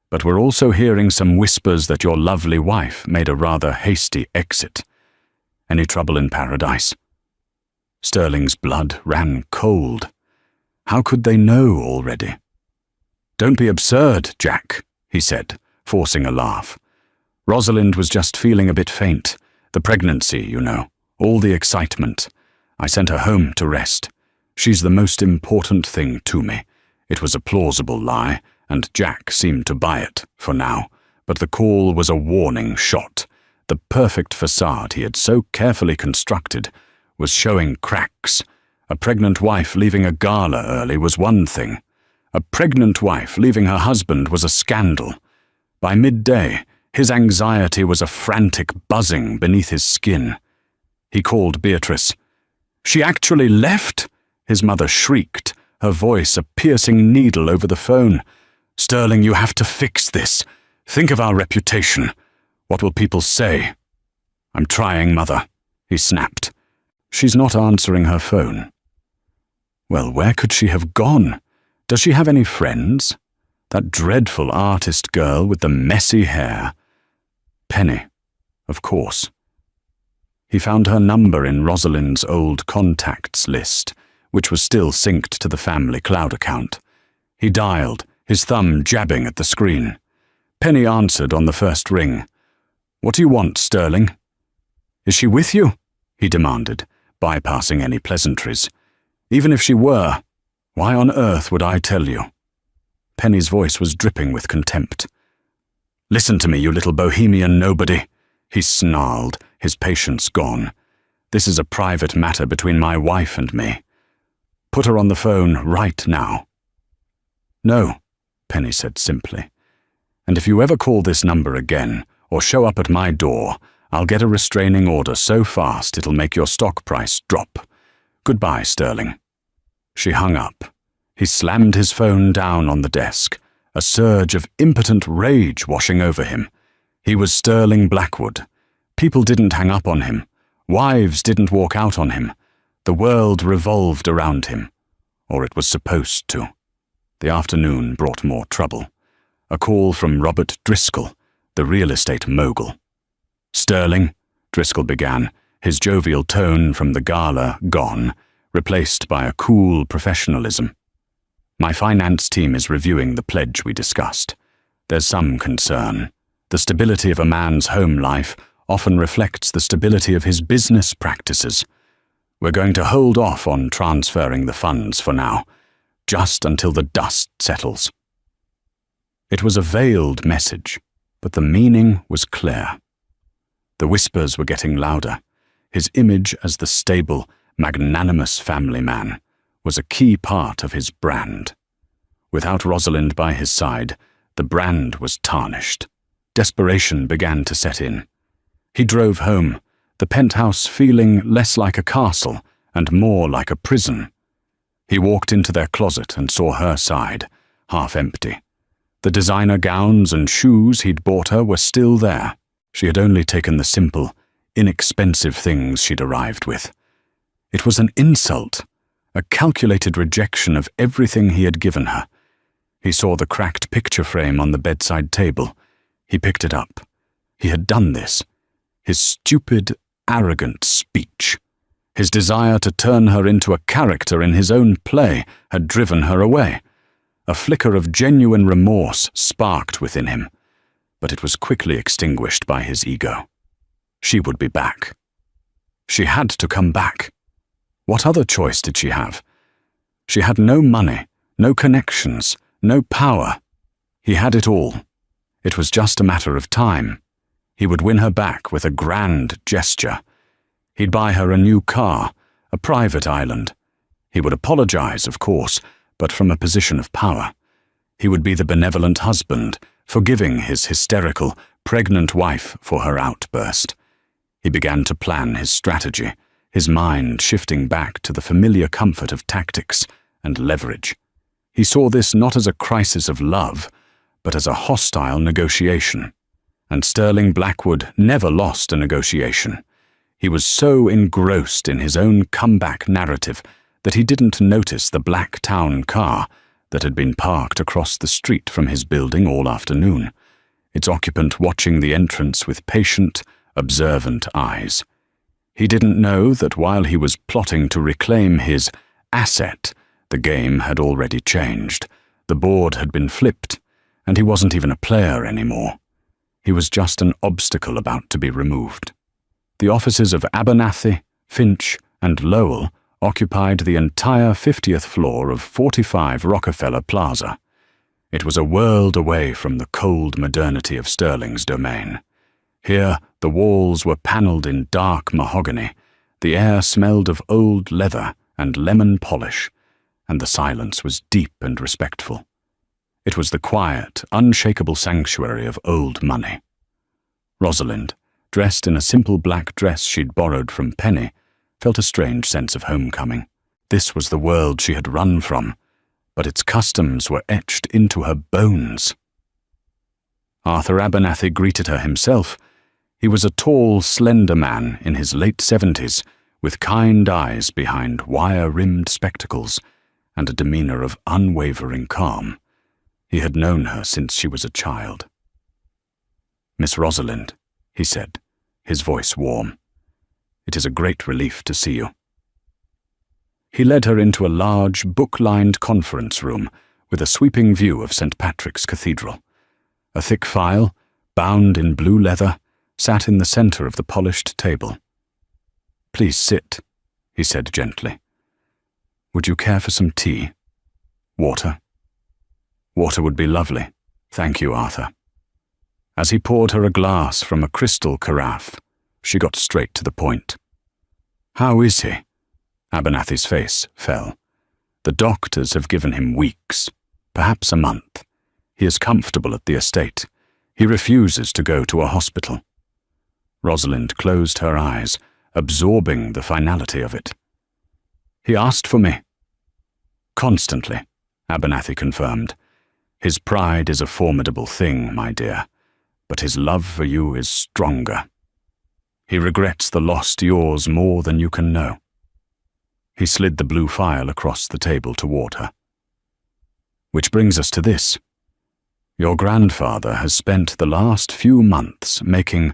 but we're also hearing some whispers that your lovely wife made a rather hasty exit. Any trouble in paradise?" Sterling's blood ran cold. How could they know already? "Don't be absurd, Jack," he said, forcing a laugh. "Rosalind was just feeling a bit faint. The pregnancy, you know, all the excitement. I sent her home to rest. She's the most important thing to me." It was a plausible lie, and Jack seemed to buy it, for now, but the call was a warning shot. The perfect facade he had so carefully constructed was showing cracks, A pregnant wife leaving a gala early was one thing. A pregnant wife leaving her husband was a scandal. By midday, his anxiety was a frantic buzzing beneath his skin. He called Beatrice. "She actually left?" his mother shrieked, her voice a piercing needle over the phone. "Sterling, you have to fix this. Think of our reputation. What will people say?" "I'm trying, Mother," he snapped. "She's not answering her phone." Well, where could she have gone? Does she have any friends? That dreadful artist girl with the messy hair. Penny, of course. He found her number in Rosalind's old contacts list, which was still synced to the family cloud account. He dialed, his thumb jabbing at the screen. Penny answered on the first ring. "What do you want, Sterling?" "Is she with you?" he demanded, bypassing any pleasantries. "Even if she were, why on earth would I tell you?" Penny's voice was dripping with contempt. "Listen to me, you little bohemian nobody," he snarled, his patience gone. "This is a private matter between my wife and me. Put her on the phone right now." "No," Penny said simply. "And if you ever call this number again, or show up at my door, I'll get a restraining order so fast it'll make your stock price drop. Goodbye, Sterling." She hung up. He slammed his phone down on the desk, a surge of impotent rage washing over him. He was Sterling Blackwood. People didn't hang up on him. Wives didn't walk out on him. The world revolved around him. Or it was supposed to. The afternoon brought more trouble. A call from Robert Driscoll, the real estate mogul. "Sterling," Driscoll began, his jovial tone from the gala gone, replaced by a cool professionalism. "My finance team is reviewing the pledge we discussed. There's some concern. The stability of a man's home life often reflects the stability of his business practices. We're going to hold off on transferring the funds for now, just until the dust settles." It was a veiled message, but the meaning was clear. The whispers were getting louder. His image as the stable, magnanimous family man was a key part of his brand. Without Rosalind by his side, the brand was tarnished. Desperation began to set in. He drove home, the penthouse feeling less like a castle and more like a prison. He walked into their closet and saw her side, half empty. The designer gowns and shoes he'd bought her were still there. She had only taken the simple, inexpensive things she'd arrived with. It was an insult, a calculated rejection of everything he had given her. He saw the cracked picture frame on the bedside table. He picked it up. He had done this. His stupid, arrogant speech, his desire to turn her into a character in his own play, had driven her away. A flicker of genuine remorse sparked within him, but it was quickly extinguished by his ego. She would be back. She had to come back. What other choice did she have? She had no money, no connections, no power. He had it all. It was just a matter of time. He would win her back with a grand gesture. He'd buy her a new car, a private island. He would apologize, of course, but from a position of power. He would be the benevolent husband, forgiving his hysterical, pregnant wife for her outburst. He began to plan his strategy, his mind shifting back to the familiar comfort of tactics and leverage. He saw this not as a crisis of love, but as a hostile negotiation. And Sterling Blackwood never lost a negotiation. He was so engrossed in his own comeback narrative that he didn't notice the black town car that had been parked across the street from his building all afternoon, its occupant watching the entrance with patient, observant eyes. He didn't know that while he was plotting to reclaim his asset, the game had already changed. The board had been flipped, and he wasn't even a player anymore. He was just an obstacle about to be removed. The offices of Abernathy, Finch, and Lowell occupied the entire 50th floor of 45 Rockefeller Plaza. It was a world away from the cold modernity of Sterling's domain. Here, the walls were panelled in dark mahogany, the air smelled of old leather and lemon polish, and the silence was deep and respectful. It was the quiet, unshakable sanctuary of old money. Rosalind, dressed in a simple black dress she'd borrowed from Penny, felt a strange sense of homecoming. This was the world she had run from, but its customs were etched into her bones. Arthur Abernathy greeted her himself. He was a tall, slender man in his late 70s, with kind eyes behind wire-rimmed spectacles and a demeanor of unwavering calm. He had known her since she was a child. "Miss Rosalind," he said, his voice warm. "It is a great relief to see you." He led her into a large, book-lined conference room with a sweeping view of St. Patrick's Cathedral. A thick file, bound in blue leather, sat in the center of the polished table. "Please sit," he said gently. "Would you care for some tea? Water?" "Water would be lovely. Thank you, Arthur." As he poured her a glass from a crystal carafe, she got straight to the point. "How is he?" Abernathy's face fell. "The doctors have given him weeks, perhaps a month. He is comfortable at the estate. He refuses to go to a hospital." Rosalind closed her eyes, absorbing the finality of it. "He asked for me." "Constantly," Abernathy confirmed. "His pride is a formidable thing, my dear, but his love for you is stronger. He regrets the lost yours more than you can know." He slid the blue file across the table toward her. "Which brings us to this. Your grandfather has spent the last few months making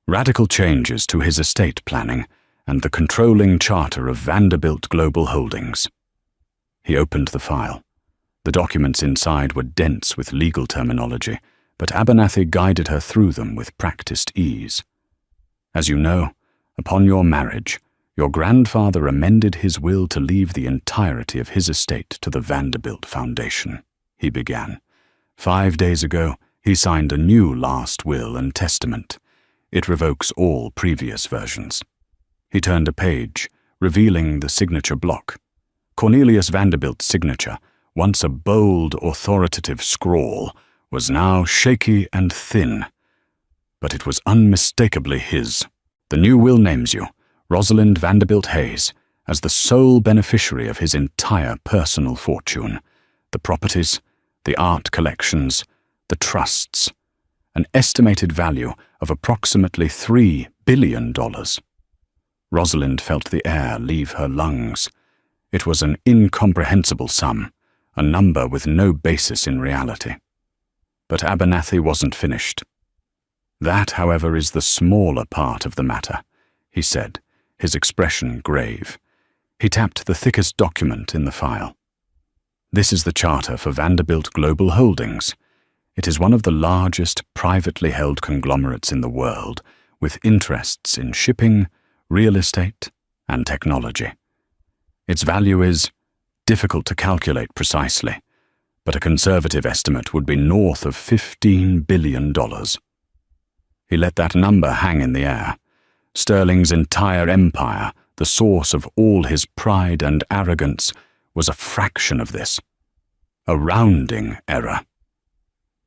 radical changes to his estate planning and the controlling charter of Vanderbilt Global Holdings." He opened the file. The documents inside were dense with legal terminology, but Abernathy guided her through them with practiced ease. "As you know, upon your marriage, your grandfather amended his will to leave the entirety of his estate to the Vanderbilt Foundation," he began. "5 days ago, he signed a new last will and testament. It revokes all previous versions." He turned a page, revealing the signature block. Cornelius Vanderbilt's signature, once a bold, authoritative scrawl, was now shaky and thin. But it was unmistakably his. "The new will names you, Rosalind Vanderbilt Hayes, as the sole beneficiary of his entire personal fortune. The properties, the art collections, the trusts, an estimated value of approximately $3 billion. Rosalind felt the air leave her lungs. It was an incomprehensible sum, a number with no basis in reality. But Abernathy wasn't finished. "That, however, is the smaller part of the matter," he said, his expression grave. He tapped the thickest document in the file. "This is the charter for Vanderbilt Global Holdings. It is one of the largest privately held conglomerates in the world, with interests in shipping, real estate, and technology. Its value is difficult to calculate precisely, but a conservative estimate would be north of $15 billion. He let that number hang in the air. Sterling's entire empire, the source of all his pride and arrogance, was a fraction of this. A rounding error.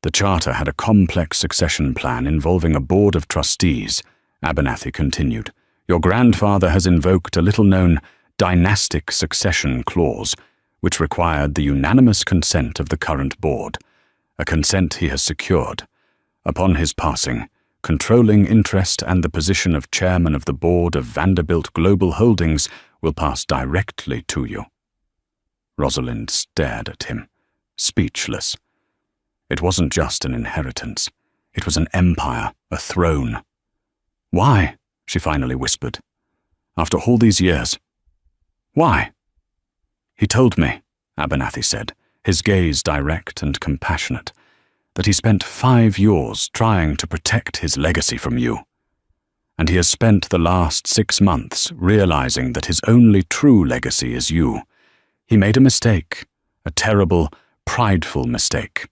The charter had a complex succession plan involving a board of trustees, Abernathy continued. Your grandfather has invoked a little-known dynastic succession clause, which required the unanimous consent of the current board, a consent he has secured. Upon his passing, controlling interest and the position of chairman of the board of Vanderbilt Global Holdings will pass directly to you." Rosalind stared at him, speechless. It wasn't just an inheritance. It was an empire, a throne. "Why?" she finally whispered. "After all these years. Why?" "He told me," Abernathy said, his gaze direct and compassionate, "that he spent 5 years trying to protect his legacy from you. And he has spent the last 6 months realizing that his only true legacy is you. He made a mistake, a terrible, prideful mistake.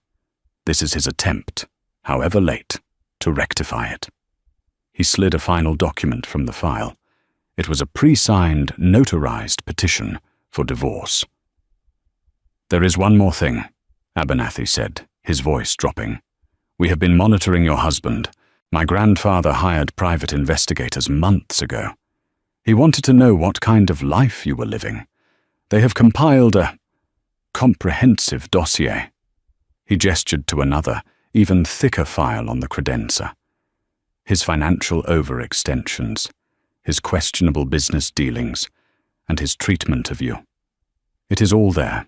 This is his attempt, however late, to rectify it." He slid a final document from the file. It was a pre-signed, notarized petition for divorce. "There is one more thing," Abernathy said, his voice dropping. "We have been monitoring your husband. My grandfather hired private investigators months ago. He wanted to know what kind of life you were living. They have compiled a comprehensive dossier." He gestured to another, even thicker file on the credenza. His financial overextensions, his questionable business dealings, and his treatment of you. It is all there.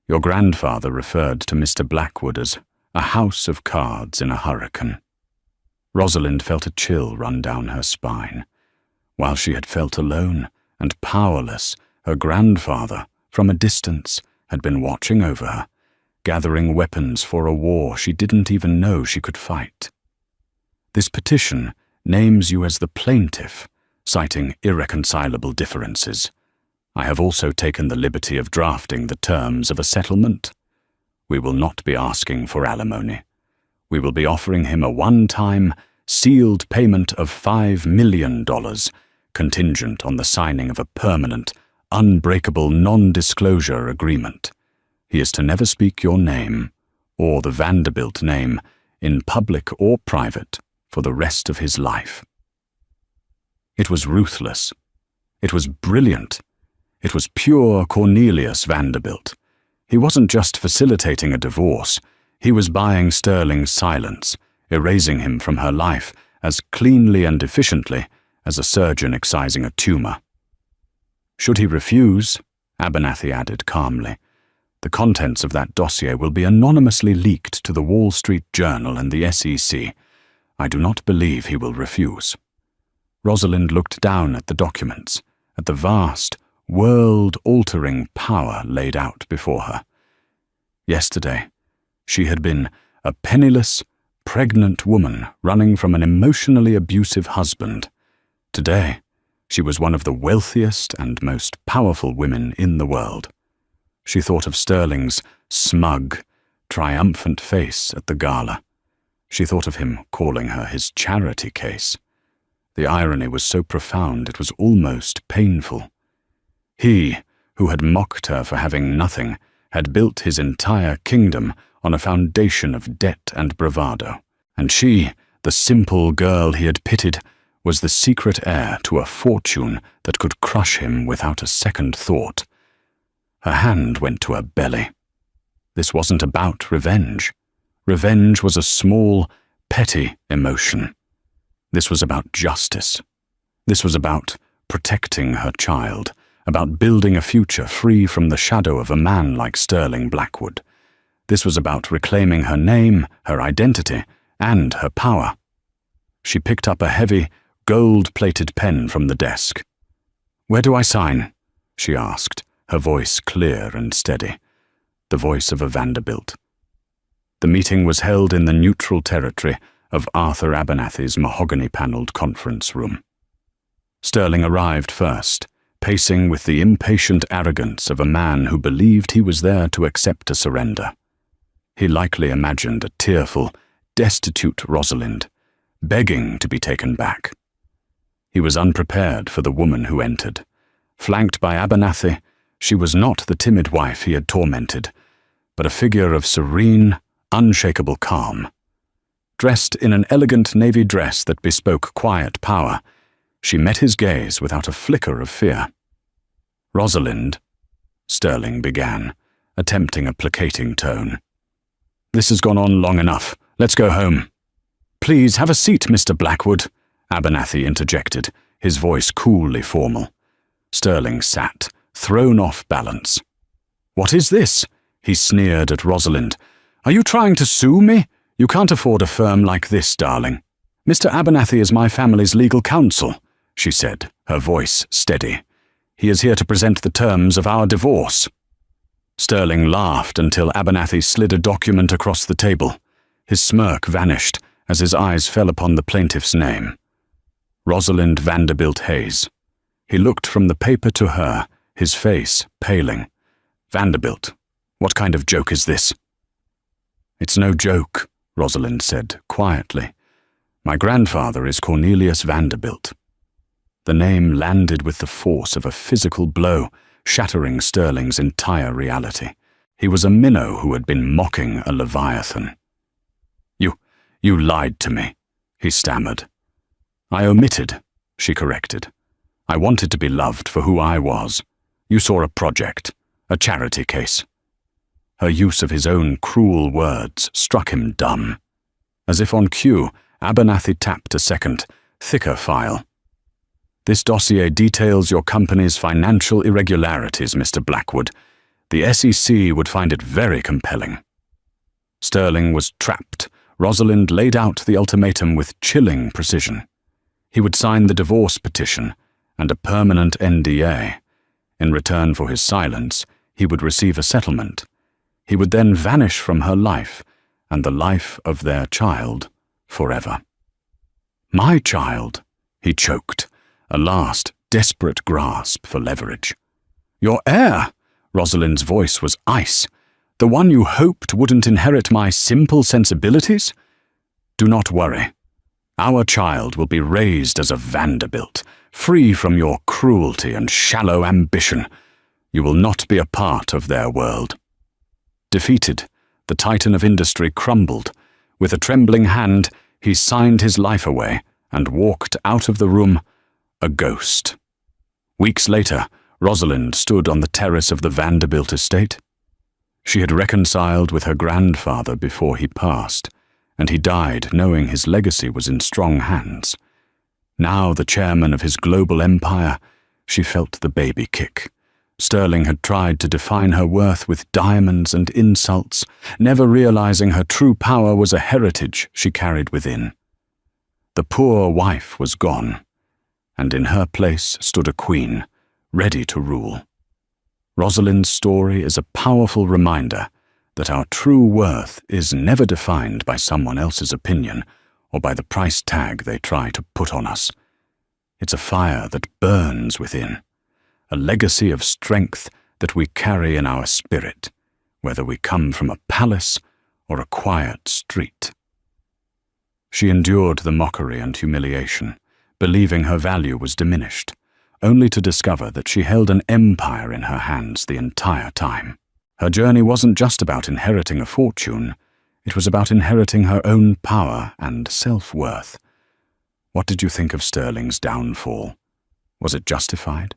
Your grandfather referred to Mr. Blackwood as a house of cards in a hurricane. Rosalind felt a chill run down her spine. While she had felt alone and powerless, her grandfather, from a distance, had been watching over her, gathering weapons for a war she didn't even know she could fight. This petition names you as the plaintiff, citing irreconcilable differences. I have also taken the liberty of drafting the terms of a settlement. We will not be asking for alimony. We will be offering him a one-time, sealed payment of $5 million, contingent on the signing of a permanent, unbreakable non-disclosure agreement. He is to never speak your name, or the Vanderbilt name, in public or private, for the rest of his life. It was ruthless. It was brilliant. It was pure Cornelius Vanderbilt. He wasn't just facilitating a divorce. He was buying Sterling's silence, erasing him from her life as cleanly and efficiently as a surgeon excising a tumor. Should he refuse, Abernathy added calmly, the contents of that dossier will be anonymously leaked to the Wall Street Journal and the SEC. I do not believe he will refuse. Rosalind looked down at the documents, at the vast, world-altering power laid out before her. Yesterday, she had been a penniless, pregnant woman running from an emotionally abusive husband. Today, she was one of the wealthiest and most powerful women in the world. She thought of Sterling's smug, triumphant face at the gala. She thought of him calling her his charity case. The irony was so profound it was almost painful. He, who had mocked her for having nothing, had built his entire kingdom on a foundation of debt and bravado. And she, the simple girl he had pitied, was the secret heir to a fortune that could crush him without a second thought. Her hand went to her belly. This wasn't about revenge. Revenge was a small, petty emotion. This was about justice. This was about protecting her child, about building a future free from the shadow of a man like Sterling Blackwood. This was about reclaiming her name, her identity, and her power. She picked up a heavy, gold-plated pen from the desk. "Where do I sign?" she asked, her voice clear and steady, the voice of a Vanderbilt. The meeting was held in the neutral territory of Arthur Abernathy's mahogany-paneled conference room. Sterling arrived first, pacing with the impatient arrogance of a man who believed he was there to accept a surrender. He likely imagined a tearful, destitute Rosalind, begging to be taken back. He was unprepared for the woman who entered. Flanked by Abernathy, she was not the timid wife he had tormented, but a figure of serene, unshakable calm. Dressed in an elegant navy dress that bespoke quiet power, she met his gaze without a flicker of fear. "Rosalind," Sterling began, attempting a placating tone. "This has gone on long enough. Let's go home." "Please have a seat, Mr. Blackwood," Abernathy interjected, his voice coolly formal. Sterling sat, thrown off balance. "What is this?" he sneered at Rosalind. "Are you trying to sue me? You can't afford a firm like this, darling." "Mr. Abernathy is my family's legal counsel," she said, her voice steady. "He is here to present the terms of our divorce." Sterling laughed until Abernathy slid a document across the table. His smirk vanished as his eyes fell upon the plaintiff's name. Rosalind Vanderbilt Hayes. He looked from the paper to her, his face paling. "Vanderbilt, what kind of joke is this?" "It's no joke," Rosalind said quietly. "My grandfather is Cornelius Vanderbilt." The name landed with the force of a physical blow, shattering Sterling's entire reality. He was a minnow who had been mocking a leviathan. You lied to me," he stammered. "I omitted," she corrected. "I wanted to be loved for who I was. You saw a project, a charity case." Her use of his own cruel words struck him dumb. As if on cue, Abernathy tapped a second, thicker file. "This dossier details your company's financial irregularities, Mr. Blackwood. The SEC would find it very compelling." Sterling was trapped. Rosalind laid out the ultimatum with chilling precision. He would sign the divorce petition and a permanent NDA. In return for his silence, he would receive a settlement. He would then vanish from her life and the life of their child forever. "My child," he choked, a last desperate grasp for leverage. "Your heir," Rosalind's voice was ice. "The one you hoped wouldn't inherit my simple sensibilities? Do not worry. Our child will be raised as a Vanderbilt, free from your cruelty and shallow ambition. You will not be a part of their world." Defeated, the titan of industry crumbled. With a trembling hand, he signed his life away and walked out of the room, a ghost. Weeks later, Rosalind stood on the terrace of the Vanderbilt estate. She had reconciled with her grandfather before he passed, and he died knowing his legacy was in strong hands. Now the chairman of his global empire, she felt the baby kick. Sterling had tried to define her worth with diamonds and insults, never realizing her true power was a heritage she carried within. The poor wife was gone, and in her place stood a queen, ready to rule. Rosalind's story is a powerful reminder that our true worth is never defined by someone else's opinion or by the price tag they try to put on us. It's a fire that burns within, a legacy of strength that we carry in our spirit, whether we come from a palace or a quiet street. She endured the mockery and humiliation, believing her value was diminished, only to discover that she held an empire in her hands the entire time. Her journey wasn't just about inheriting a fortune, it was about inheriting her own power and self-worth. What did you think of Sterling's downfall? Was it justified?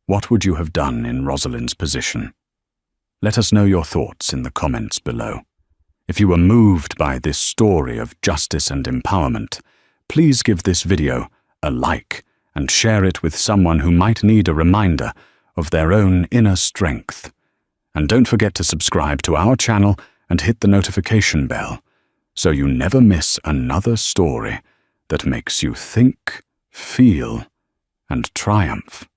What would you have done in Rosalind's position? Let us know your thoughts in the comments below. If you were moved by this story of justice and empowerment, please give this video a like and share it with someone who might need a reminder of their own inner strength. And don't forget to subscribe to our channel and hit the notification bell so you never miss another story that makes you think, feel, and triumph.